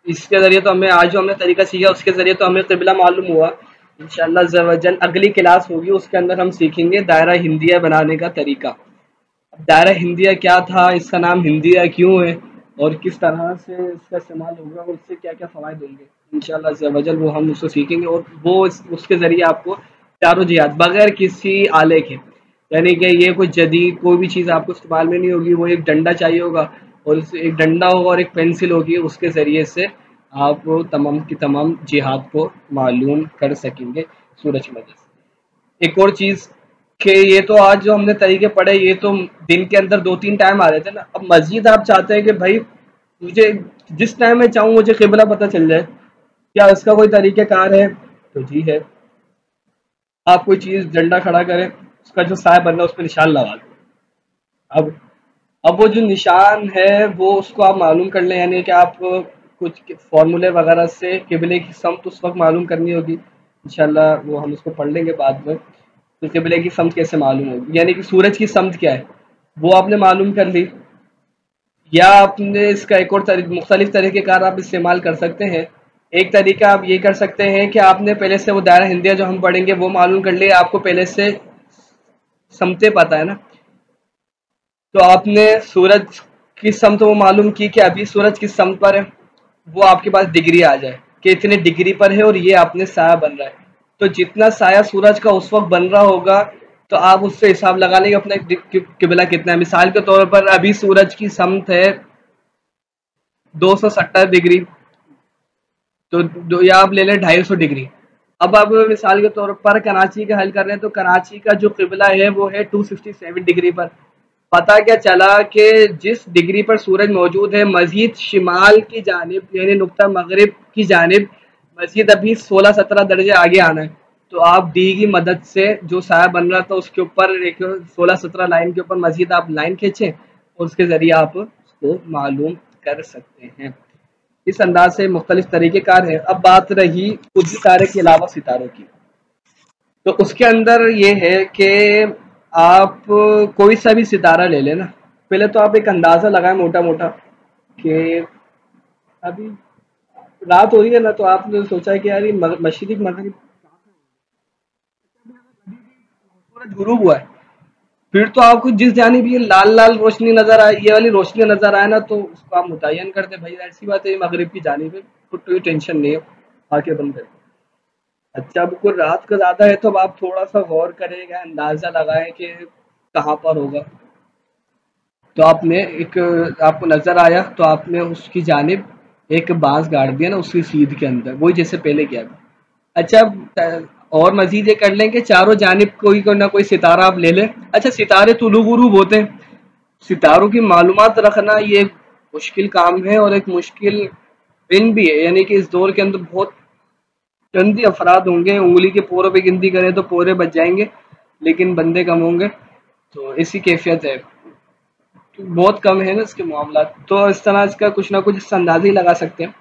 इसके ज़रिए तो हमें आज जो हमने तरीका सीखा उसके ज़रिए तो हमें क़िबला मालूम हुआ। इंशाअल्लाह अज़्ज़ा व जल अगली क्लास होगी, उसके अंदर हम सीखेंगे दायरा हिंदिया बनाने का तरीका। दायरा हिंदिया क्या था, इसका नाम हिंदिया क्यों है, और किस तरह से इसका इस्तेमाल होगा और उससे क्या क्या फ़वाइद होंगे। इंशाअल्लाह अज़्ज़ा व जल वो हम उसको सीखेंगे, और वो उसके ज़रिए आपको चारों जिहाद बगैर किसी आले के, यानी कि ये कोई जदीद कोई भी चीज़ आपको इस्तेमाल में नहीं होगी। वो एक डंडा चाहिए होगा, और उससे एक डंडा होगा और एक पेंसिल होगी, उसके ज़रिए से आप तमाम की तमाम जिहाद को मालूम कर सकेंगे सूरज की मदद से। एक और चीज़ कि ये तो आज जो हमने तरीके पढ़े ये तो दिन के अंदर 2-3 टाइम आ रहे थे ना। अब मस्जिद आप चाहते हैं कि भाई मुझे जिस टाइम में चाहूँ मुझे क़िबला पता चल जाए, क्या इसका कोई तरीक़ेकार है? तो जी है। आप कोई चीज़ झंडा खड़ा करें, उसका जो साया बन रहा है उस पर निशान लगा दें। अब वो जो निशान है वो उसको आप मालूम कर लें, यानी कि आप कुछ फार्मूले वगैरह से क़िबले की समत उस वक्त मालूम करनी होगी। इंशाल्लाह वो हम उसको पढ़ लेंगे बाद में। तो क़िबले की समत कैसे मालूम होगी, यानी कि सूरज की समत क्या है वो आपने मालूम कर ली, या आपने इसका एक और मुख्तलिफ तरीक़ेकार आप इस्तेमाल कर सकते हैं। एक तरीका आप ये कर सकते हैं कि आपने पहले से वो दायरा हिंदिया जो हम पढ़ेंगे वो मालूम कर लिया, आपको पहले से समतें पता है ना, तो आपने सूरज की समत वो मालूम की कि अभी सूरज किस समत पर है, वो आपके पास डिग्री आ जाए कि इतने डिग्री पर है और ये आपने साया बन रहा है। तो जितना साया सूरज का उस वक्त बन रहा होगा तो आप उससे हिसाब लगा लेंगे अपना क़िबला कितना है। मिसाल के तौर पर अभी सूरज की समत है 270 डिग्री, तो या आप ले लें 250 डिग्री। अब आप मिसाल के तौर पर कराची का हल कर रहे हैं, तो कराची का जो क़िबला है वो है 267 डिग्री पर। पता क्या चला कि जिस डिग्री पर सूरज मौजूद है मज़ीद शिमाल की जानिब, यानी नुक्ता मगरिब की जानिब मज़ीद अभी 16-17 दर्जे आगे आना है। तो आप डी की मदद से जो साया बन रहा था उसके ऊपर एक 16-17 लाइन के ऊपर मज़ीद आप लाइन खींचें और उसके ज़रिए आप उसको मालूम कर सकते हैं। इस अंदाज से मुख्तलिफ तरीक़ेकार हैं। अब बात रही खुद सितारे के अलावा सितारों की, तो उसके अंदर ये है कि आप कोई सा भी सितारा ले लें ना, पहले तो आप एक अंदाज़ा लगाएं मोटा मोटा कि अभी रात हो रही है ना, तो आपने सोचा है कि यार ये मशरिक मगरिब सूरज गुरूब हुआ है, फिर तो आपको जिस जानिब ये लाल लाल रोशनी नजर आए, ये वाली रोशनी नजर आए ना, तो उसको आप मुतय्यन कर दें भाई ऐसी बात है ये मगरिब की जानिब है, तो कोई टेंशन नहीं है, आके बंद करें। अच्छा अब कोई रात का ज़्यादा है तो अब आप थोड़ा सा गौर करेगा, अंदाज़ा लगाएं कि कहाँ पर होगा। तो आपने एक आपको नज़र आया तो आपने उसकी जानिब एक बांस गाड़ दिया ना उसकी सीध के अंदर, वही जैसे पहले किया था। अच्छा और मजीद ये कर लें कि चारों जानिब कोई ना कोई सितारा आप ले लें। अच्छा सितारे तुलू गुरूब होते हैं, सितारों की मालूमात रखना ये मुश्किल काम है और एक मुश्किल दिन भी है, यानी कि इस दौर के अंदर बहुत चंद अफराद होंगे, उंगली के पोरों पे गिनती करें तो पोरे बच जाएंगे, लेकिन बंदे कम होंगे, तो ऐसी कैफियत है, तो बहुत कम है ना इसके मामला। तो इस तरह इसका कुछ ना कुछ इससे अंदाजा ही लगा सकते हैं।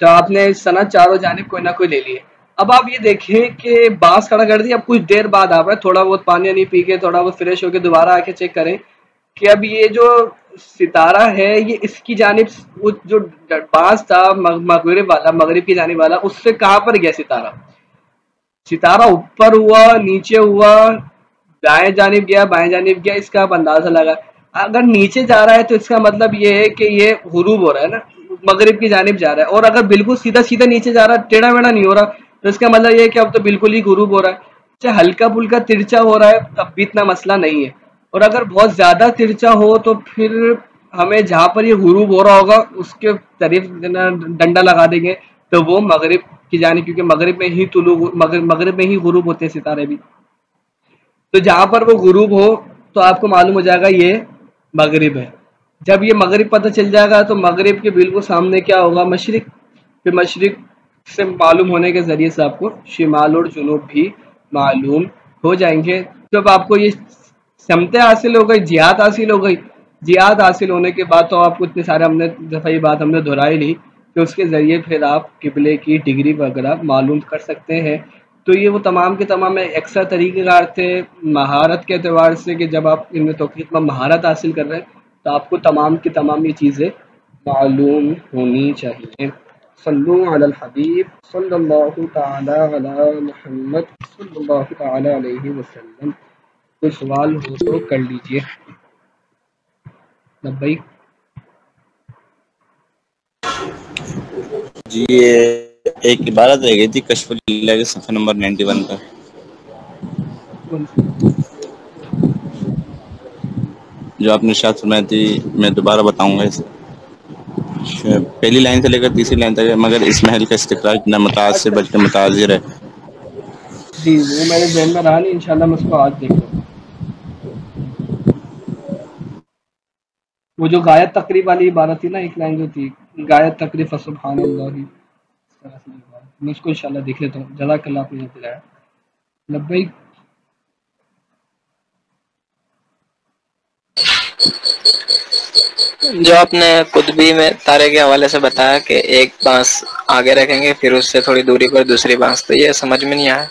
तो आपने इस तरह चारों जानिब कोई ना कोई ले लिए। अब आप ये देखें कि बांस खड़ा कर दिया, अब कुछ देर बाद आप थोड़ा बहुत पानी नहीं पी के थोड़ा बहुत फ्रेश होके दोबारा आके चेक करें कि अब ये जो सितारा है ये इसकी जानिब जो बांस था मगरिब वाला, मगरिब की जानिब वाला, उससे कहाँ पर गया सितारा? सितारा ऊपर हुआ, नीचे हुआ, दाएं जानिब गया, बाएं जानिब गया, इसका आप अंदाजा लगा। अगर नीचे जा रहा है तो इसका मतलब ये है कि ये गुरूब हो रहा है ना, मगरिब की जानिब जा रहा है। और अगर बिल्कुल सीधा सीधा नीचे जा रहा है, टेढ़ा मेढ़ा नहीं हो रहा, तो इसका मतलब ये है कि अब तो बिल्कुल ही गुरूब हो रहा है। चाहे हल्का फुल्का तिरछा हो रहा है तब भी इतना मसला नहीं है, और अगर बहुत ज्यादा तिरछा हो तो फिर हमें जहाँ पर ये गुरूब हो रहा होगा उसके तरफ डंडा लगा देंगे तो वो मगरिब की जानिब, क्योंकि मगरिब में ही तुलू मगरिब में ही गुरूब होते हैं सितारे भी। तो जहाँ पर वो गुरूब हो तो आपको मालूम हो जाएगा ये मगरिब है। जब ये मगरिब पता चल जाएगा तो मगरिब के बिल्कुल सामने क्या होगा? मशरिक। फिर मशरिक से मालूम होने के ज़रिए से आपको शिमाल और जुनूब भी मालूम हो जाएंगे। जब आपको ये समतें हासिल हो गई, जिहाद हासिल हो गई, जिहाद हासिल होने के बाद तो आपको इतने सारे हमने दफ़ा ये बात हमने दोहराई ली कि उसके ज़रिए फिर आप किबले की डिग्री वगैरह मालूम कर सकते हैं। तो ये वो तमाम के तमाम एक्स्ट्रा तरीक़ेकार थे महारत के एतबार से कि जब आप इनमें तौक़ीफ़ में महारत हासिल कर रहे हैं तो आपको तमाम की तमाम ये चीज़ें मालूम होनी चाहिए। सल्लु अलल हबीब सल्लल्लाहु तआला अला मुहम्मद सल्लल्लाहु तआला अलैहि वसल्लम। कोई सवाल हो तो कर लीजिए। लब्बैक। जी, ये एक इबारत रह गई थी कश्फुल इल्ला के सफ़े नंबर 91 पर, कौन सी? जो आपने इरशाद फरमाई थी, मैं दोबारा बताऊंगा इसे। पहली लाइन से लेकर तीसरी लाइन तक है, मगर इस महल का इस्तिक़रार न मुतासिर अच्छा, बल्कि मुताज़िर है। जी वो मेरे ज़हन में रहा नहीं, इंशाल्लाह मैं उसको आज देख लूँगा। वो जो गायत तकरीब वाली इबारत थी ना, एक लाइन जो थी, गायत तकरीब फसुब्हानल्लाह, इस तरह से इबारत, मैं उसको इंशाल्लाह देख लेता हूँ। जज़ाकल्लाह, आपने याद दिलाया। लब्बैक। जो आपने कुतबी में तारे के हवाले से बताया कि एक बांस आगे रखेंगे फिर उससे थोड़ी दूरी पर दूसरी बांस, तो ये समझ में नहीं आया।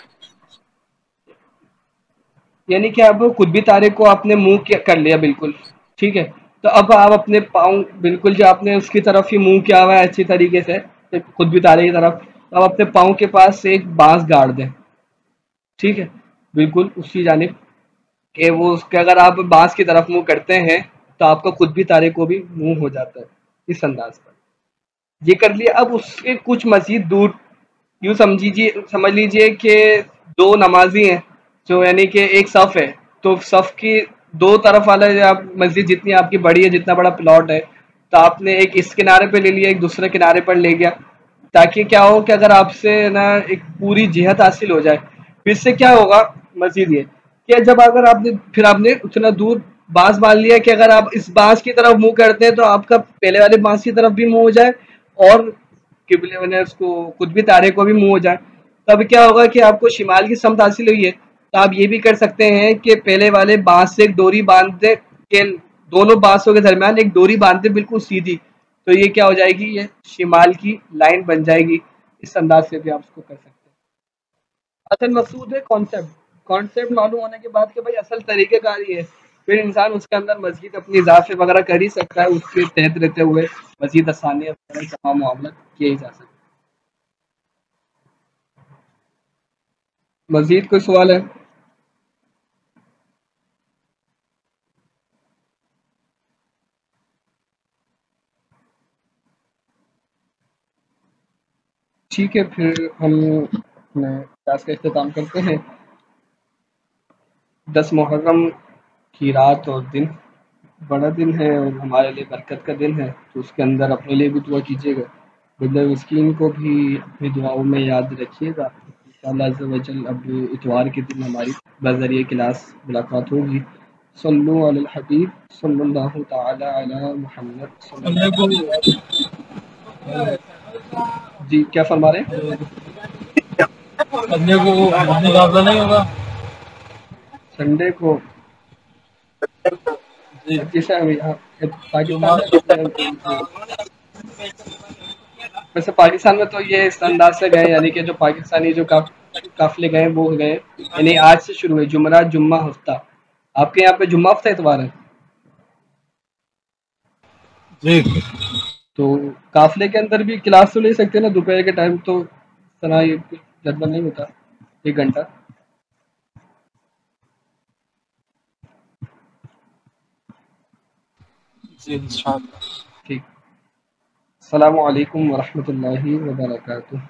यानी कि अब कुतबी तारे को आपने मुंह कर लिया बिल्कुल, ठीक है। तो अब आप अपने पाँव बिल्कुल, जो आपने उसकी तरफ ही मुंह किया हुआ है अच्छी तरीके से कुतबी तारे की तरफ, तो आप अपने पाँव के पास से एक बांस गाड़ दें, ठीक है, बिल्कुल उसी जानिब कि वो उसके, अगर आप बांस की तरफ मुंह करते हैं तो आपका कुतबी तारे को भी मुंह हो जाता है इस अंदाज पर। ये कर लिया। अब उसके कुछ मजीद दूर यूँ समझ लीजिए कि दो नमाजी हैं, जो यानी कि एक सफ़ है, तो सफ़ की दो तरफ वाला, जो आप मस्जिद जितनी आपकी बड़ी है, जितना बड़ा प्लॉट है, तो आपने एक इस किनारे पे ले लिया, एक दूसरे किनारे पर ले गया, ताकि क्या हो कि अगर आपसे ना एक पूरी जिहत हासिल हो जाए। फिर इससे क्या होगा, मजीद ये कि जब अगर आपने उतना दूर बांस बांध लिया कि अगर आप इस बांस की तरफ मुंह करते हैं तो आपका पहले वाले बांस की तरफ भी मुंह हो जाए और किबले मैंने उसको कुतबी तारे को भी मुंह हो जाए। तब क्या होगा कि आपको शिमाल की समत हासिल हुई है। तो आप ये भी कर सकते हैं कि पहले वाले बांस से एक डोरी बांध दे, के दोनों बांसों के दरमियान एक डोरी बांध दे बिल्कुल सीधी, तो ये क्या हो जाएगी, ये शिमाल की लाइन बन जाएगी। इस अंदाज से भी आप उसको कर सकते हैं। असल मकसूद है कॉन्सेप्ट। कॉन्सेप्ट मालूम होने के बाद कि भाई असल तरीक़ेकार ये है, फिर इंसान उसके अंदर मज़ीद अपनी इज़ाफ़े वगैरह कर ही सकता है, उसके तहत रहते हुए मज़ीद आसानियाँ वगैरह तमाम मामला किए ही जा सकते हैं। मज़ीद कोई सवाल है? ठीक है, फिर हम अपने क्लास का इख्तिताम करते हैं। 10 मुहर्रम की रात और दिन बड़ा दिन है और हमारे लिए बरकत का दिन है, तो उसके अंदर अपने लिए भी दुआ कीजिएगा, बंदे मिस्कीन को भी अपनी दुआओं में याद रखिएगा। इंशाअल्लाह अज़्ज़ व जल अब इतवार के दिन हमारी बज़रिए क्लास मुलाकात होगी। सल्लु अलल हबीब सल्लल्लाहु तआला अला मुहम्मद जी, क्या फरमा रहे हैं? संडे को मुकाबला नहीं होगा? संडे को जी, जैसे अभी यहाँ जुमा। पाकिस्तान में, वैसे पाकिस्तान में तो ये इस अंदाज से गए, यानी कि जो पाकिस्तानी जो काफिले गए वो गए, यानी आज से शुरू है जुमरात जुम्मा हफ्ता। आपके यहाँ पे जुम्मा हफ्ता इतवार है, जी, तो काफिले के अंदर भी क्लास तो ले सकते हैं ना दोपहर के टाइम, तो सना ये जदबन नहीं होता 1 घंटा। जी, इंशाअल्लाह। ठीक। अस्सलामु अलैकुम वरहमतुल्लाहि वबरकातुहू।